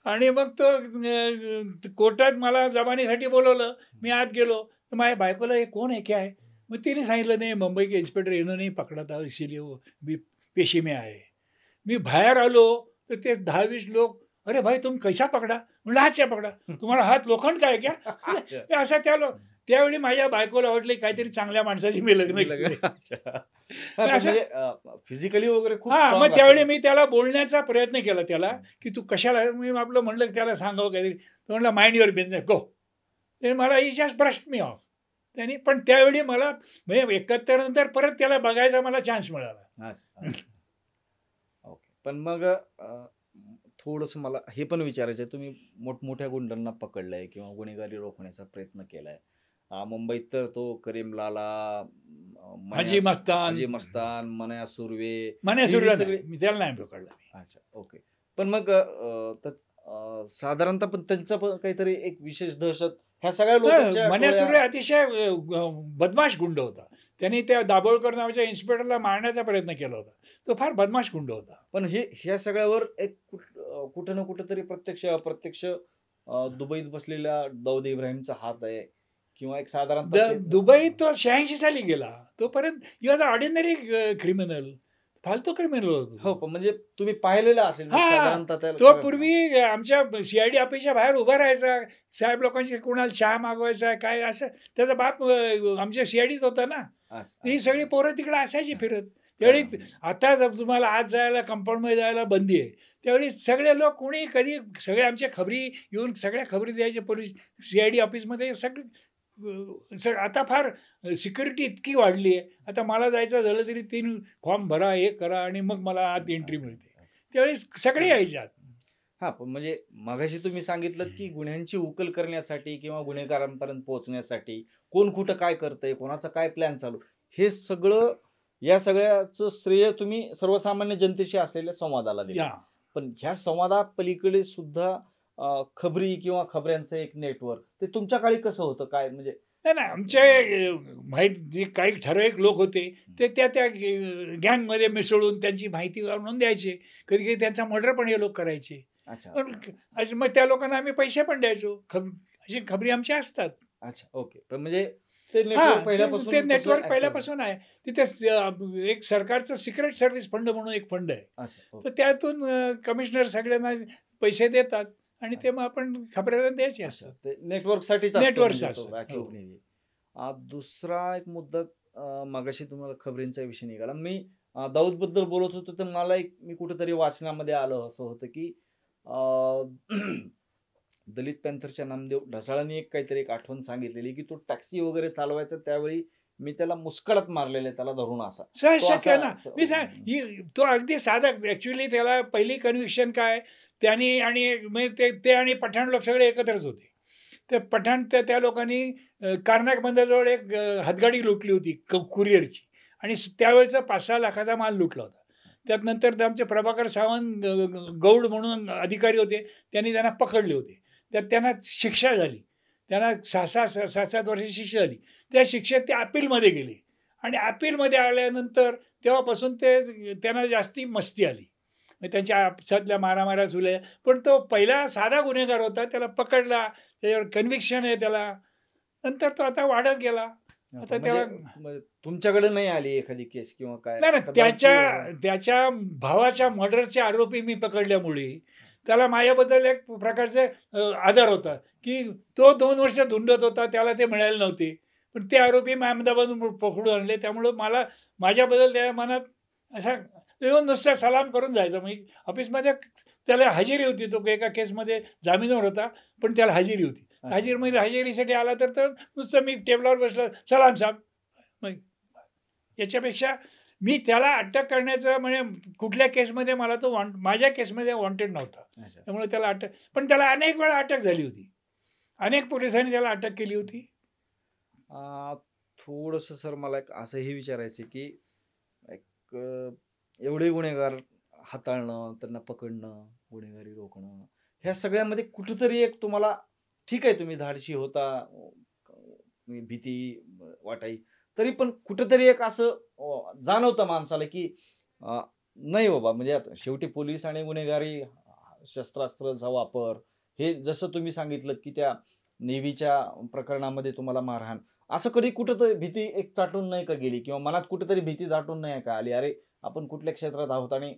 आणि मग तो कोर्टात मला जबानीसाठी बोलवलं. मी आत गेलो तर माझ्या बायकोला हे कोण आहे क्या आहे. मग तिने सांगितलं नाही, मुंबई के इन्स्पेक्टर इन्होंने पकडा था, इसीलिए वो भी पेशी में आहे. मी बाहेर आलो तर ते 10-20 लोक, अरे भाई तुम कैसा पकडा. म्हणलं हात पकडा. तुम्हाला हात लोखंड काय क्या असं त्यावेळी माझ्या बायकोला वाटलं काहीतरी चांगल्या माणसाची मी लग्न फिजिकली वगैरे खूप. मग त्यावेळी मी त्याला बोलण्याचा प्रयत्न केला त्याला, की तू कशाला. मी आपलं म्हणलं त्याला सांगावं काहीतरी. तो म्हणला माइंड युअर बिझनेस गो. ते मला ही जस्ट ब्रश्ड मी ऑफ त्यांनी. पण त्यावेळी मला म्हणजे 71 नंतर परत त्याला बघायचा मला चान्स मिळाला. ओके. पण मग थोडंसं मला हे पण विचारायचं आहे, तुम्ही मोठमोठ्या गुंडांना पकडलंय किंवा गुन्हेगारी रोखण्याचा प्रयत्न केलाय. मुंबईत तर तो करीम लाला, हाजी मस्तान, मन्या सुर्वे मी त्याला नाही पकडला. अच्छा, ओके. पण मग साधारणतः पण त्यांचा पण काहीतरी एक विशेष दहशत ह्या सगळ्या लोकांच्या. मन्या सुर्वे अतिशय बदमाश गुंड होता. त्यांनी त्या दाभोळकर नावाच्या इन्स्पेक्टरला मारण्याचा प्रयत्न केला होता. तो फार बदमाश गुंड होता. पण ह्या सगळ्यावर एक कुठं ना कुठं तरी प्रत्यक्ष अप्रत्यक्ष दुबईत बसलेल्या दाऊद इब्राहिमचा हात आहे किंवा एक साधारण. दुबईत तो 86 साली गेला. तोपर्यंत यू वॉज ऑर्डिनरी क्रिमिनल, फालतू क्रिमिनल होतो. हो, पण म्हणजे तुम्ही पाहिलेला असेल साधारणतः. तो पूर्वी आमच्या CID ऑफिसच्या बाहेर उभा राहायचा, साहेब लोकांची कोणाला चहा मागवायचा काय असं. त्याचा बाप आमच्या CIDत होता ना. ही सगळी पोरं तिकडे असायची फिरत. त्यावेळी आता तुम्हाला आज जायला कंपाऊंडमध्ये जायला बंदी आहे. त्यावेळी सगळे लोक कोणी कधी सगळे आमच्या खबरी येऊन सगळ्या खबरी द्यायचे पोलीस CID ऑफिसमध्ये सगळे. आता फार सिक्युरिटी इतकी वाढली आहे. आता मला जायचं झालं तरी 3 फॉर्म भरा, हे करा आणि मग मला आत एंट्री मिळते. त्यावेळी सगळे यायचे आत. पण म्हणजे मगाशी तुम्ही सांगितलं की गुन्ह्यांची उकल करण्यासाठी किंवा गुन्हेगारांपर्यंत पोहोचण्यासाठी कोण कुठं काय करतंय, कोणाचा काय प्लॅन चालू, हे सगळं या सगळ्याचं श्रेय तुम्ही सर्वसामान्य जनतेशी असलेल्या संवादाला दिला. पण ह्या संवादापलीकडे सुद्धा खबरी किंवा खबऱ्यांचं एक नेटवर्क, ते तुमच्या काळी कसं होतं काय? म्हणजे नाही, आमचे माहिती काही ठराविक लोक होते ते त्या गँगमध्ये मिसळून त्यांची माहिती आणून द्यायचे. कधी कधी त्यांचा मर्डर पण हे लोक करायचे. पण मग त्या लोकांना आम्ही पैसे पण द्यायचो. अशी खबरी आमच्या असतात. अच्छा, ओके. पण म्हणजे ते नेटवर्क पहिल्यापासून आहे. तिथे एक सरकारचं सिक्रेट सर्व्हिस फंड म्हणून एक फंड आहे. तर त्यातून कमिशनर सगळ्यांना पैसे देतात आणि ते मग आपण खबऱ्यांना द्यायचे असतात. नेटवर्कसाठी. दुसरा एक मुद्दा, मागाशी तुम्हाला खबरींचा विषय निघाला. मी दाऊद बद्दल बोलत होतो तर मला मी कुठेतरी वाचनामध्ये आलं असं होतं की दलित पॅन्थरच्या नामदेव ढसाळांनी काहीतरी एक आठवण सांगितलेली की तो टॅक्सी वगैरे चालवायचा, त्यावेळी मी त्याला मुस्कळात मारलेले त्याला धरून असा शक्य ना. मी तो अगदी साधा. ऍक्च्युली त्याला पहिली कन्व्हिक्शन काय, त्यांनी आणि ते आणि पठाण लोक सगळे एकत्रच होते. ते पठाण त्या लोकांनी कर्नाक बंदराजवळ एक हातगाडी लुटली होती कुरिअरची, आणि त्यावेळेचा 5-6 लाखाचा माल लुटला होता. त्यात नंतर आमचे प्रभाकर सावंत गौड म्हणून अधिकारी होते, त्यांनी त्यांना पकडले होते. त्यात त्यांना शिक्षा झाली, त्यांना 6-7 वर्षाची शिक्षा झाली. त्या शिक्षेत ते अपीलमध्ये गेले, आणि अपीलमध्ये आल्यानंतर तेव्हापासून त्यांना जास्ती मस्ती आली. त्यांच्या आपसातल्या मारामाऱ्या झुल्या. पण तो पहिला साधा गुन्हेगार होता, त्याला पकडला, त्याच्यावर कन्व्हिक्शन आहे त्याला. नंतर तो आता वाढत गेला. आता त्याला तुमच्याकडे नाही आली एखादी केस किंवा काय? नाही, त्याच्या भावाच्या मर्डरचे आरोपी मी पकडल्यामुळे त्याला माझ्याबद्दल एक प्रकारचे आदर होता, की तो 2 वर्ष धुंडत होता, त्याला ते मिळाले नव्हते. पण ते आरोपी मी अहमदाबादहून पकडून आणले, त्यामुळं माझ्याबद्दल त्या मनात असा येऊन नुसता सलाम करून जायचा. म्हणजे ऑफिसमध्ये त्याला हजेरी होती. तो एका केसमध्ये जामीनवर होता, पण त्याला हजेरी होती. हजेरीसाठी आला तर नुसतं मी टेबलावर बसलो, सलाम साहेब. मग याच्यापेक्षा मी त्याला अटक करण्याचं म्हणजे कुठल्या केसमध्ये मला तो माझ्या केसमध्ये वॉन्टेड नव्हता, त्यामुळे त्याला अटक. पण त्याला अनेक वेळा अटक झाली होती, अनेक पोलिसांनी त्याला अटक केली होती. थोडंसं सर मला एक असंही विचारायचं की एक एवढे गुन्हेगार हाताळणं, त्यांना पकडणं, गुन्हेगारी रोखणं, ह्या सगळ्यामध्ये कुठंतरी एक तुम्हाला, ठीक आहे तुम्ही धाडशी होता, भीती वाटाई, तरी पण कुठंतरी एक असं जाणवतं माणसाला की नाही बाबा, म्हणजे आता शेवटी पोलीस आणि गुन्हेगारी, शस्त्रास्त्राचा वापर, हे जसं तुम्ही सांगितलं की त्या नेव्हीच्या प्रकरणामध्ये तुम्हाला मारहाण, असं कधी कुठंतरी भीती एक चाटून नाही का गेली, किंवा मनात कुठेतरी भीती दाटून नाही का आली, अरे आपण कुठल्या क्षेत्रात आहोत? आणि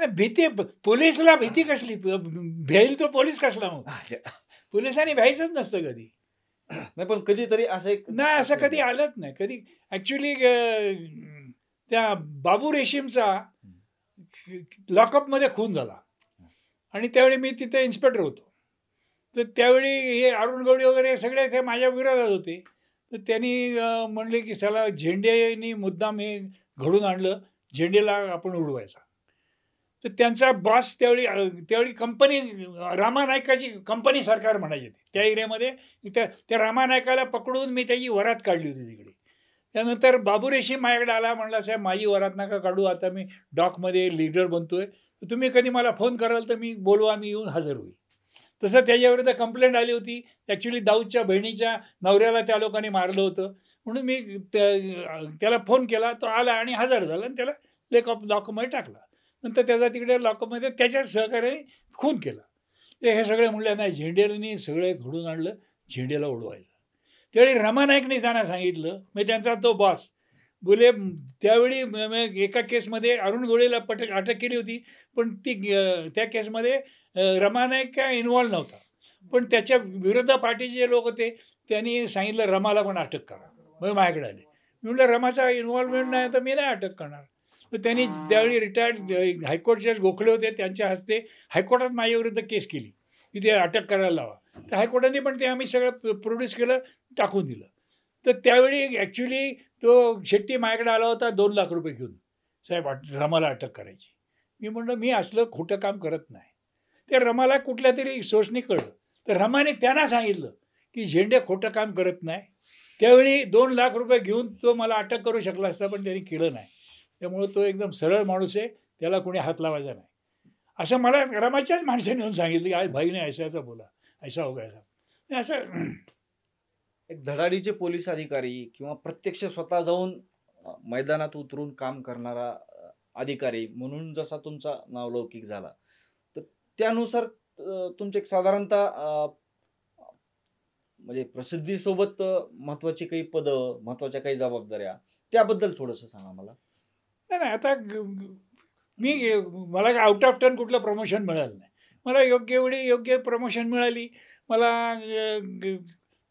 भीती, पोलिसला भीती कसली, भेल तो पोलीस कसला? मग पोलिसांनी भ्यायचंच नसतं कधी. नाही, पण कधीतरी असं एक नाही, असं कधी आलंच नाही कधी. ऍक्च्युली त्या बाबू रेशीमचा लॉकअपमध्ये खून झाला, आणि त्यावेळी मी तिथे इन्स्पेक्टर होतो. तर त्यावेळी हे अरुण गवळी वगैरे सगळे ते माझ्या विरोधात होते. तर त्यांनी म्हणले की चला झेंडेनी मुद्दाम हे घडून आणलं, झेंडेला आपण उडवायचा. तर त्यांचा बॉस त्यावेळी कंपनी, रामा नायकाची कंपनी सरकार म्हणायची त्या एरियामध्ये. त्या रामा नायकाला पकडून मी त्याची वरात काढली होती तिकडे. त्यानंतर बाबू रेशीम माझ्याकडे आला, म्हणला साहेब माझी वरात नका काढू, आता मी डॉकमध्ये लीडर बनतोय, तर तुम्ही कधी मला फोन कराल तर मी बोलवा, मी येऊन हजर होईल. तसं त्याच्याविरुद्ध कंप्लेंट आली होती. ॲक्च्युली दाऊदच्या बहिणीच्या नवऱ्याला त्या लोकांनी मारलं होतं, म्हणून मी त्याला फोन केला. तो आला आणि हजर झाला, आणि त्याला लॉकअपमध्ये टाकला. नंतर त्याचा तिकडे लॉकअपमध्ये त्याच्या सहकार्याने खून केला. ते हे सगळे म्हणले नाही, झेंडेनी सगळे घडून आणलं, झेंडेला उडवायचं. त्यावेळी रमा नाईकने त्यांना सांगितलं, म्हणजे त्यांचा तो बॉस बोले. त्यावेळी एका केसमध्ये अरुण गवळीला अटक केली होती, पण त्या केसमध्ये रमा नाईक काय इन्व्हॉल्व नव्हता. पण त्याच्या विरोध पार्टीचे जे लोक होते त्यांनी सांगितलं रमाला पण अटक करा. मग माझ्याकडे आले. मी म्हटलं रमाचा इन्व्हॉल्वमेंट नाही तर मी नाही अटक करणार. तर त्यांनी त्यावेळी रिटायर्ड हायकोर्ट जज गोखले होते, त्यांच्या हस्ते हायकोर्टात माझ्याविरुद्ध केस केली की ते अटक करायला लावा. तर हायकोर्टाने पण ते आम्ही सगळं प्रोड्यूस केलं, टाकून दिलं. तर त्यावेळी ॲक्च्युली तो शेट्टी माझ्याकडे आला होता 2 लाख रुपये घेऊन, साहेब रमाला अटक करायची. मी म्हणलं मी असलं खोटं काम करत नाही. ते रमाला कुठल्या तरी सोर्सनी कळलं, तर रमाने त्यांना सांगितलं की झेंडे खोटं काम करत नाही. त्यावेळी 2 लाख रुपये घेऊन तो मला अटक करू शकला असता, पण त्यांनी केलं नाही. त्यामुळं तो एकदम सरळ माणूस आहे, त्याला कोणी हात लावायचा नाही, असं मला रमाच्याच माणसाने येऊन सांगितलं की आज भाई नाही ऐसायचा बोला, ऐसा होगा ऐसा. असं एक धडाडीचे पोलीस अधिकारी किंवा प्रत्यक्ष स्वतः जाऊन मैदानात उतरून काम करणारा अधिकारी म्हणून जसा तुमचा नावलौकिक झाला, तर त्यानुसार तुमचे एक साधारणतः म्हणजे प्रसिद्धीसोबत महत्त्वाची काही पदं, महत्त्वाच्या काही जबाबदाऱ्या, त्याबद्दल थोडंसं सांगा मला. नाही, आता मला आउट ऑफ टर्न कुठलं प्रमोशन मिळालं नाही. मला योग्य प्रमोशन मिळाली. मला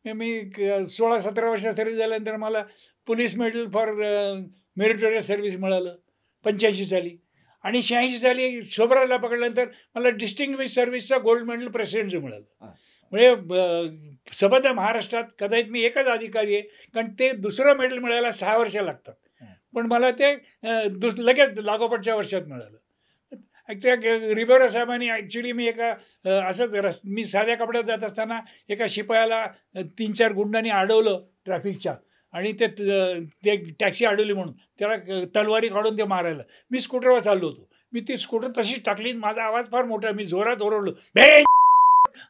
मी 16-17 वर्ष सर्व्हिस झाल्यानंतर मला police medal for meritorious service मिळालं 85 साली. आणि 86 साली शोभराजला पकडल्यानंतर मला डिस्टिंग्विश सर्व्हिसचा गोल्ड मेडल प्रेसिडेंटचं मिळालं. म्हणजे सबंध महाराष्ट्रात कदाचित मी एकच अधिकारी आहे, कारण ते दुसरं मेडल मिळायला 6 वर्ष लागतात, पण मला ते लगेच लागोपाठच्या वर्षात मिळालं. त्या रिबेरो साहेबांनी ॲक्च्युली मी असंच मी साध्या कपड्यात जात असताना एका शिपायाला 3-4 गुंडांनी अडवलं ट्रॅफिकच्या, आणि ते टॅक्सी अडवली म्हणून त्याला तलवारी काढून ते मारायला. मी स्कूटरवर चाललो होतो, मी ती स्कूटर तशीच टाकली, माझा आवाज फार मोठा, मी जोरात ओरडलो, भे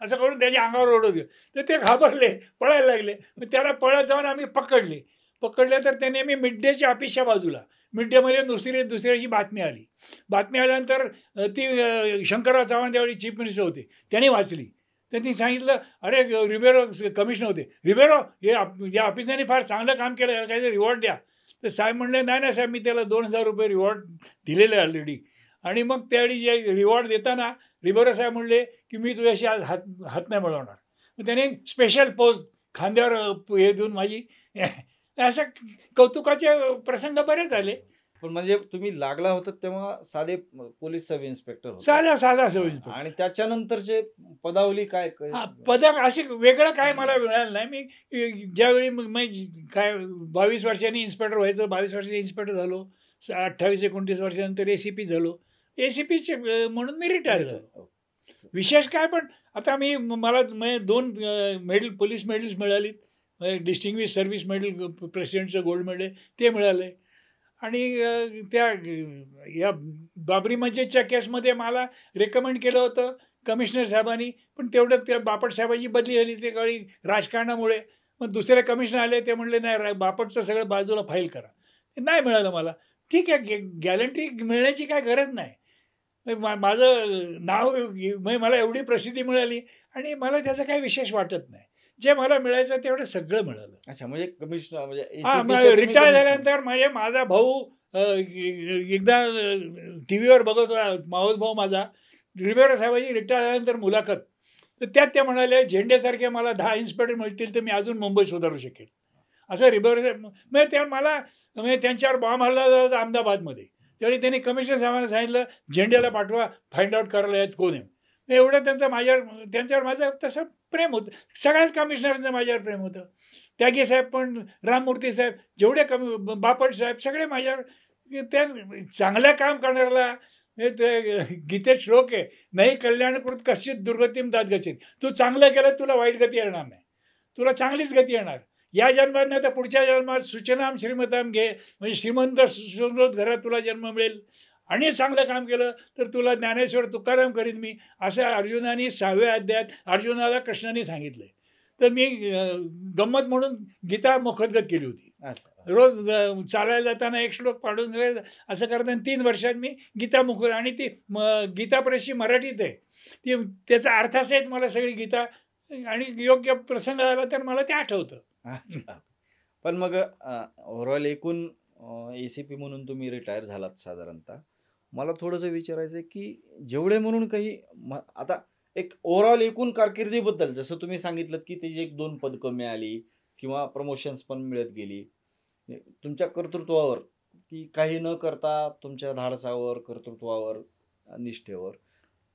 असं करून त्याच्या अंगावर ओरडलो. तर ते घाबरले, पळायला लागले. मग त्याला पळत जाऊन आम्ही पकडले. तर त्याने मी मिड डेच्या ऑफिसच्या बाजूला, मिड डेमध्ये दुसऱ्याची बातमी आल्यानंतर ती शंकरराव चव्हाण त्यावेळी चीफ मिनिस्टर होते, त्यांनी वाचली. त्यांनी सांगितलं, अरे रिबेरो कमिशनर होते, रिबेरो या ऑफिसने फार चांगलं काम केलं, काहीतरी रिवॉर्ड द्या. तर साहेब म्हणले, नाही साहेब, मी त्याला 2,000 रुपये रिवॉर्ड दिलेले ऑलरेडी. आणि मग त्यावेळी जे रिवॉर्ड देताना रिबेरो साहेब म्हणले की मी तुझ्याशी आज हात नाही मिळवणार. मग त्याने स्पेशल पोज खांद्यावर हे देऊन माझी अशा कौतुकाचे प्रसंग बरेच आले. पण म्हणजे तुम्ही लागला होता तेव्हा साधे पोलीस सब इन्स्पेक्टर होते, साधा सब इन्स्पेक्टर, आणि त्याच्यानंतरचे पदावली काय पदक असे वेगळं काय मला मिळालं नाही. मी ज्यावेळी मी काय 22 वर्षांनी इन्स्पेक्टर व्हायचं, 22 वर्षांनी इन्स्पेक्टर झालो, 28-29 वर्षानंतर ACP झालो, ACPचे म्हणून मी रिटायर झालो. विशेष काय, पण आता मला 2 पोलीस मेडल्स मिळालीत, डिस्टिंग्विश सर्व्हिस मेडल, प्रेसिडेंटचं गोल्ड मेडल ते मिळालं. आणि त्या या बाबरी मस्जिदच्या केसमध्ये मला रेकमेंड केलं होतं कमिशनर साहेबांनी, पण तेवढं त्या बापट साहेबांची बदली झाली ते काळी राजकारणामुळे. मग दुसरे कमिशनर आले, ते म्हणले नाही, बापटचं सगळं बाजूला फाईल करा. नाही मिळालं मला. ठीक आहे, गॅरंटी मिळण्याची काय गरज नाही. माझं नाव, मला एवढी प्रसिद्धी मिळाली आणि मला त्याचं काही विशेष वाटत नाही. जे मला मिळायचं तेवढं सगळं मिळालं. अच्छा, म्हणजे कमिशनर म्हणजे रिटायर झाल्यानंतर माझा भाऊ एकदा TV वर बघत होता, मावस भाऊ माझा, रिबेरो साहेबांची रिटायर झाल्यानंतर मुलाखत, तर त्यात ते म्हणाले, झेंडेसारखे मला 10 इन्स्पेक्टर मिळतील तर मी अजून मुंबई सुधारू शकेल. असं रिबेरो साहेब म्हणजे त्या मला त्यांच्यावर बॉम्ब हल्ला झाला होता अहमदाबादमध्ये. त्यावेळी त्यांनी कमिशनर साहेबांना सांगितलं, झेंड्याला पाठवा, फाइंड आउट करायला यात कोण आहे. एवढं त्यांच्यावर माझं तसं प्रेम होतं. सगळ्याच कमिशनरांचं माझ्यावर प्रेम होतं. त्यागी साहेब पण, राममूर्ती साहेब, जेवढे बापट साहेब, सगळे माझ्यावर. त्या चांगलं काम करणाऱ्याला गीतेत श्लोक आहे, नाही कल्याणकृत कश्चित दुर्गतीम दात गच्छेत. तू चांगलं केलं, तुला वाईट गती येणार नाही, तुला चांगलीच गती येणार. या जन्मात नाही तर पुढच्या जन्मात सूचनाम श्रीमताम घे, म्हणजे श्रीमंत सुसंस्कृत घरात तुला जन्म मिळेल. आणि चांगलं काम केलं तर तुला ज्ञानेश्वर तुकाराम करीन मी, असं अर्जुनाने 6व्या अध्यायात अर्जुनाला कृष्णाने सांगितलंय. तर मी गंमत म्हणून गीता मुखोद्गत केली होती. रोज चालायला जाताना एक श्लोक पाडून असं करताना 3 वर्षात मी गीता आणि ती गीता प्रेसची मराठीत आहे, ती त्याचा अर्थासहित मला सगळी गीता, आणि योग्य प्रसंग आला तर मला ते आठवतं. पण मग ओव्हरऑल एकूण ACP म्हणून तुम्ही रिटायर झालात साधारणतः. मला थोडंसं विचारायचं आहे की जेवढे म्हणून काही आता एक ओव्हरऑल एकूण कारकिर्दीबद्दल, जसं तुम्ही सांगितलं की त्याची 1-2 पदकं मिळाली किंवा प्रमोशन्स पण मिळत गेली, तुमच्या कर्तृत्वावर की काही न करता तुमच्या धाडसावर, कर्तृत्वावर, निष्ठेवर,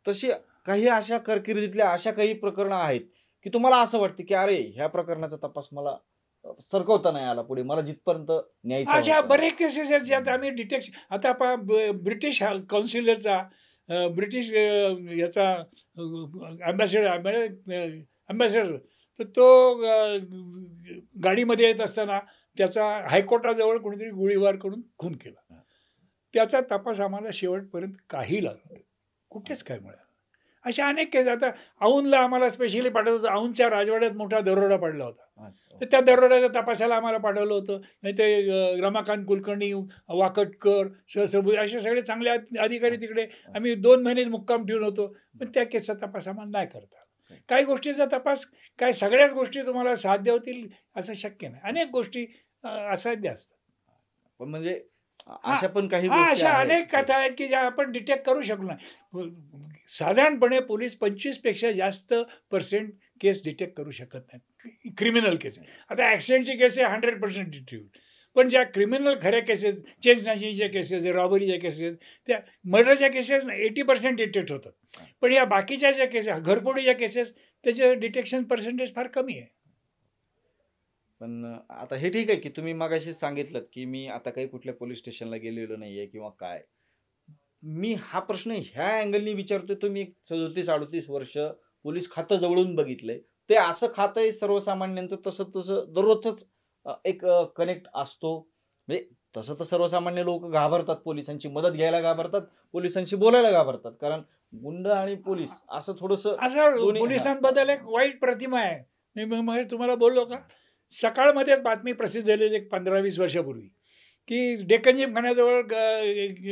तशी काही अशा कारकिर्दीतल्या अशा काही प्रकरणं आहेत की तुम्हाला असं वाटतं की अरे ह्या प्रकरणाचा तपास मला सरकवता नाही आला पुढे, मला जिथपर्यंत न्यायचं. अशा बरेच केसेस आहेत ज्यात आम्ही डिटेक्शन, आता ब्रिटिश काउन्सिलरचा, ब्रिटिश याचा अँबॅसेडर, तर तो गाडीमध्ये येत असताना त्याचा हायकोर्टाजवळ कोणीतरी गोळीबार करून खून केला. त्याचा तपास आम्हाला शेवटपर्यंत काही लागला, कुठेच काय मिळालं. अशा अनेक केस. आता औंधला आम्हाला स्पेशली पाठवलं होतं, औंधच्या राजवाड्यात मोठा दरोडा पडला होता, तर त्या दरोड्याच्या तपासाला आम्हाला पाठवलं होतं. नाही ते रमाकांत कुलकर्णी, वाकटकर, सहस्रबुद्धे असे सगळे चांगले अधिकारी तिकडे आम्ही 2 महिने मुक्काम ठेवून होतो, पण त्या केसचा तपास आम्हाला नाही करता. काही गोष्टीचा तपास, काय सगळ्याच गोष्टी तुम्हाला साध्य होतील असं शक्य नाही, अनेक गोष्टी असाध्य असतात. पण म्हणजे अशा पण काही अशा अनेक कथा आहेत की ज्या आपण डिटेक्ट करू शकलो नाही. साधारणपणे पोलीस 25% जास्त % केस डिटेक्ट करू शकत नाहीत, क्रिमिनल केस. आता ॲक्सिडेंटची केस आहे 100% डिटेक्ट, पण ज्या क्रिमिनल खऱ्या केसेस, चेन स्नॅचिंगच्या केसेस, रॉबरीच्या केसेस, त्या मर्डरच्या केसेस 80% डिटेक्ट होतात. पण या बाकीच्या ज्या केसेस, घरफोडीच्या केसेस, त्याचं डिटेक्शन पर्सेंटेज फार कमी आहे. पण आता हे ठीक आहे की तुम्ही मगाशी सांगितलं की मी आता काही कुठल्या पोलीस स्टेशनला गेलेलो नाहीये किंवा काय. मी हा प्रश्न ह्या अँगलनी विचारतोय, तुम्ही 37-38 वर्ष पोलीस खातं जवळून बघितलंय. ते असं खातं आहे सर्वसामान्यांचं, तसं दररोजच एक कनेक्ट असतो. म्हणजे तसं तर सर्वसामान्य लोक घाबरतात, पोलिसांची मदत घ्यायला घाबरतात, पोलिसांशी बोलायला घाबरतात, कारण गुंड आणि पोलीस असं थोडंसं असं पोलिसांबद्दल एक वाईट प्रतिमा आहे. मी तुम्हाला बोललो का, सकाळमध्येच बातमी प्रसिद्ध झाली एक 15-20 वर्षापूर्वी, की डेक्कन जिमखान्याजवळ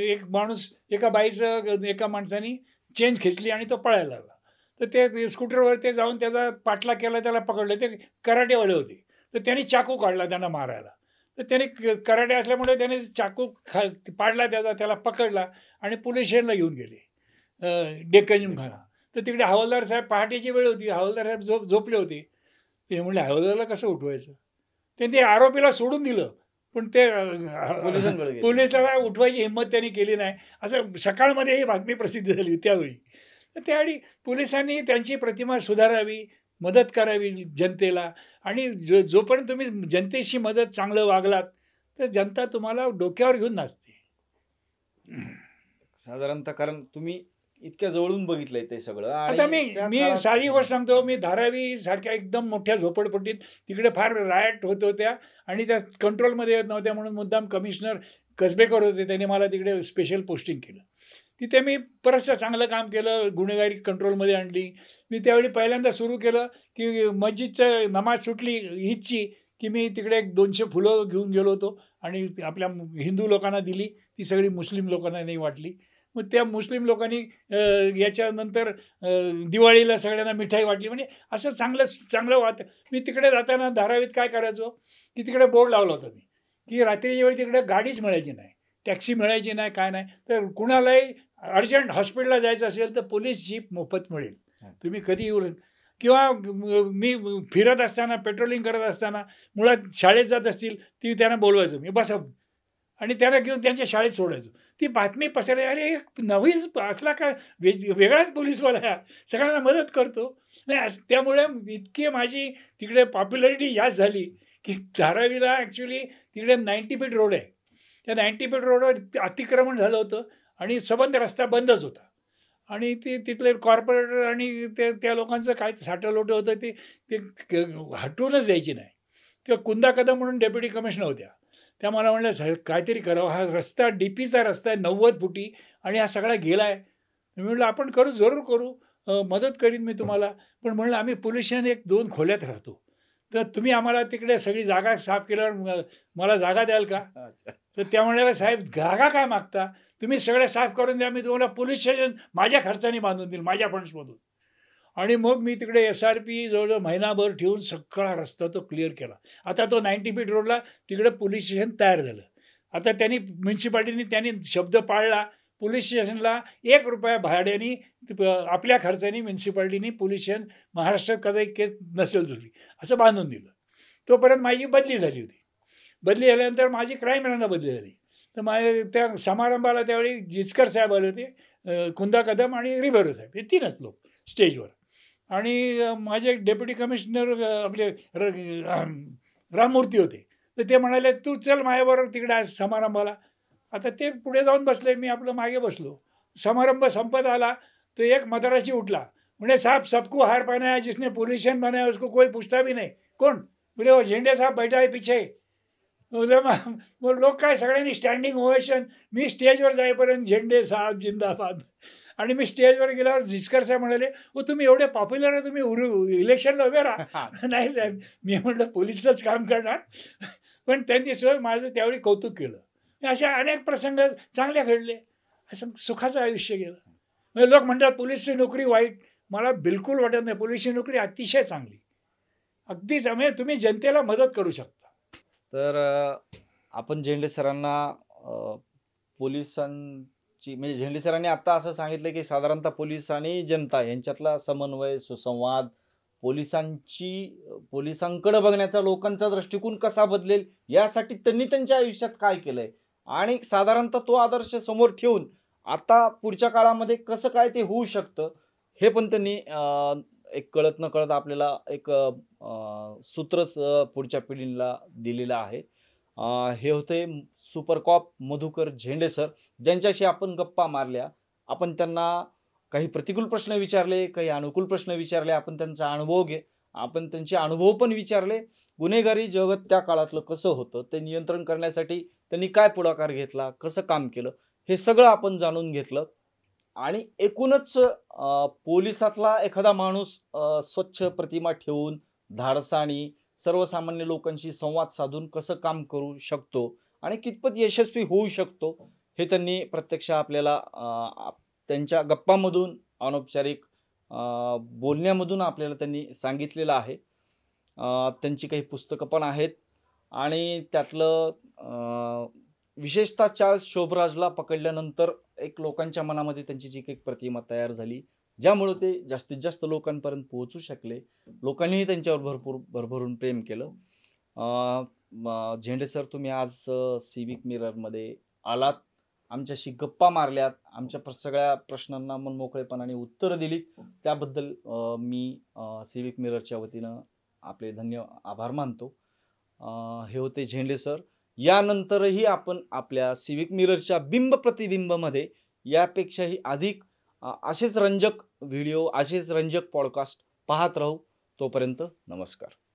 एक माणूस, एका बाईचं एका माणसाने चेंज खेचली आणि तो पळायला लागला. तर ते स्कूटरवर ते जाऊन त्याचा पाठलाग केला, त्याला पकडलं. ते कराटेवाले होते, तर त्यांनी चाकू काढला त्यांना मारायला. तर त्याने कराटे असल्यामुळे त्याने चाकू पाडला त्याला पकडला आणि पोलीस स्टेशनला घेऊन गेले डेक्कन जिमखाना. तर तिकडे हवालदार साहेब, पहाटेची वेळ होती, हवालदार साहेब झोपले होते. ते म्हणले हवालदाराला कसं उठवायचं, त्यांनी ते आरोपीला सोडून दिलं, पण ते पोलिसाला उठवायची हिंमत त्यांनी केली नाही. असं सकाळमध्ये ही बातमी प्रसिद्ध झाली त्यावेळी. तर त्यावेळी पोलिसांनी त्यांची प्रतिमा सुधारावी, मदत करावी जनतेला. आणि जोपर्यंत तुम्ही जनतेशी मदत चांगलं वागलात, तर जनता तुम्हाला डोक्यावर घेऊन नाचते. साधारणतः, कारण तुम्ही इतक्या जवळून बघितलंय ते सगळं. आता मी सारी गोष्ट सांगतो. मी धारावी सारख्या एकदम मोठ्या झोपडपट्टीत, तिकडे फार रायट होत होत्या आणि त्या कंट्रोलमध्ये येत नव्हत्या, म्हणून मुद्दाम कमिशनर कसबेकर होते, त्यांनी मला तिकडे स्पेशल पोस्टिंग केलं. तिथे मी बरंचसं चांगलं काम केलं, गुन्हेगारी कंट्रोलमध्ये आणली. मी त्यावेळी पहिल्यांदा सुरू केलं की मस्जिदचं नमाज सुटली ईदची, की मी तिकडे 200 फुलं घेऊन गेलो होतो आणि आपल्या हिंदू लोकांना दिली. ती सगळी मुस्लिम लोकांना नाही वाटली. मग त्या मुस्लिम लोकांनी याच्यानंतर दिवाळीला सगळ्यांना मिठाई वाटली. म्हणजे असं चांगलं मी तिकडे जाताना धारावीत काय करायचो, की तिकडे बोर्ड लावला होता मी, की रात्रीच्या वेळी तिकडे गाडीच मिळायची नाही, टॅक्सी मिळायची नाही, काय नाही. तर कुणालाही अर्जंट हॉस्पिटलला जायचं असेल तर पोलीस जीप मोफत मिळेल, तुम्ही कधी येऊ. किंवा मी फिरत असताना, पेट्रोलिंग करत असताना, मुळात शाळेत जात असतील ती त्यांना बोलवायचो मी, बसा, आणि त्यांना घेऊन त्यांच्या शाळेत सोडायचो. ती बातमी पसरली, अरे नवीन असला का वेगळाच पोलीसवाला सगळ्यांना मदत करतो. नाही, त्यामुळे इतकी माझी तिकडे पॉप्युलॅरिटी जास्त झाली की धारावीला ॲक्च्युली तिकडे 90 फीट रोड आहे. त्या 90 फीट रोडवर अतिक्रमण झालं होतं आणि सबंध रस्ता बंदच होता. आणि तिथले कॉर्पोरेटर आणि त्या लोकांचं काय साठलोटं होतं, ते हटवूनच द्यायची नाही. किंवा कुंदा कदम म्हणून डेप्युटी कमिशनर होत्या, त्या मला म्हणल्या काहीतरी करावं, हा रस्ता डीपीचा रस्ता आहे 90 फुटी आणि हा सगळा गेला आहे. मी म्हटलं आपण करू, जरूर करू, मदत करीन मी तुम्हाला. पण म्हणलं आम्ही पोलीस स्टेशन 1-2 खोल्यात राहतो, तर तुम्ही आम्हाला तिकडे सगळी जागा साफ केल्यावर मला जागा द्याल का? तर त्या म्हणाल्या साहेब जागा काय मागता, तुम्ही सगळं साफ करून द्या, मी तुम्हाला पोलीस स्टेशन माझ्या खर्चाने बांधून देईल, माझ्या फंड्समधून. आणि मग मी तिकडे SRP जवळजवळ महिनाभर ठेवून सगळा रस्ता तो क्लिअर केला. आता तो 90 फीट रोडला तिकडे पोलीस स्टेशन तयार झालं. आता त्यांनी म्युन्सिपाल्टीने त्यांनी शब्द पाळला, पोलीस स्टेशनला ₹1 भाड्याने आपल्या खर्चाने म्युन्सिपाल्टीने पोलीस स्टेशन महाराष्ट्रात कधी केस नसेल जुळली असं बांधून दिलं. तोपर्यंत माझी बदली झाली होती. बदली झाल्यानंतर माझी क्राईम ब्रांचला बदली झाली. तर माझ्या त्या समारंभाला त्यावेळी जिचकर साहेब आले होते, कुंदा कदम आणि रिबेरो साहेब, हे 3च लोक स्टेजवर. आणि माझे डेप्युटी कमिशनर आपले राममूर्ती होते. तर ते म्हणाले तू चल माझ्याबरोबर तिकडे आज समारंभाला. आता ते पुढे जाऊन बसले, मी आपलं मागे बसलो. समारंभ संपत आला तो एक मद्रासी उठला, म्हणे साहब सबको हार पहना है, जिसने पुलिस स्टेशन बनाया उसको कोई पूछता भी नहीं. कोण? बोले वो झेंडे साहब बैठा है पीछे. मग लोक काय सगळ्यांनी स्टँडिंग ओवेशन. मी स्टेजवर जाईपर्यंत झेंडे साहेब जिंदाबाद. आणि मी स्टेजवर गेल्यावर जिचकर साहेब म्हणाले हो तुम्ही एवढे पॉप्युलर आहे, तुम्ही इलेक्शनला उभे राहा. नाही साहेब, मी म्हटलं पोलिसचंच काम करणार. पण त्यांनी माझं त्यावेळी कौतुक केलं. अशा अनेक प्रसंग चांगले घडले, असं सुखाचं आयुष्य गेलं. म्हणजे लोक म्हणतात पोलीसची नोकरी वाईट, मला बिलकुल वाटत नाही. पोलीसची नोकरी अतिशय चांगली, अगदीच. म्हणजे तुम्ही जनतेला मदत करू शकता. तर आपण झेंडे सरांना पोलिसांची, म्हणजे झेंडे सरांनी आता असं सांगितलं की साधारणतः पोलीस आणि जनता यांच्यातला समन्वय, सुसंवाद पोलिसांकडे बघण्याचा लोकांचा दृष्टिकोन कसा बदलेल यासाठी त्यांनी त्यांच्या आयुष्यात काय केलंय आणि साधारणतः तो आदर्श समोर ठेवून आता पुढच्या काळामध्ये कसं काय ते होऊ शकतं हे पण त्यांनी एक कळत न कळत आपल्याला एक सूत्रच पुढच्या पिढीला दिलेलं आहे. हे होते सुपर कॉप मधुकर झेंडे सर, ज्यांच्याशी आपण गप्पा मारल्या. आपण त्यांना काही प्रतिकूल प्रश्न विचारले, काही अनुकूल प्रश्न विचारले. आपण त्यांचा अनुभव आपण त्यांचे अनुभव पण विचारले. गुन्हेगारी जगत त्या काळातलं कसं होतं, ते नियंत्रण करण्यासाठी त्यांनी काय पुढाकार घेतला, कसं काम केलं, हे सगळं आपण जाणून घेतलं. आणि एकूणच पोलिसातला एखादा माणूस स्वच्छ प्रतिमा ठेवून धाडसाने सर्वसामान्य लोकांशी संवाद साधून कसं काम करू शकतो आणि कितपत यशस्वी होऊ शकतो हे त्यांनी प्रत्यक्ष आपल्याला त्यांच्या गप्पांमधून अनौपचारिक बोलण्यामधून आपल्याला त्यांनी सांगितलेलं आहे. त्यांची काही पुस्तकं पण आहेत आणि त्यातलं विशेषतः चार्ल्स शोभराजला पकडल्यानंतर एक लोकांच्या मनामध्ये त्यांची जी काही प्रतिमा तयार झाली, ज्यामुळे ते जास्तीत जास्त लोकांपर्यंत पोहोचू शकले. लोकांनीही त्यांच्यावर भरभरून प्रेम केलं. झेंडे सर, तुम्ही आज सिविक मिररमध्ये आलात, आमच्याशी गप्पा मारल्यात, आमच्या सगळ्या प्रश्नांना मनमोकळेपणाने उत्तरं दिलीत, त्याबद्दल मी सिविक मिररच्या वतीनं आपले आभार मानतो. हे होते झेंडे सर. यानंतरही आपण आपल्या सिविक मिररच्या बिंब प्रतिबिंबमध्ये यापेक्षाही अधिक असेच रंजक व्हिडिओ, असेच रंजक पॉडकास्ट पाहत राहू. तोपर्यंत नमस्कार.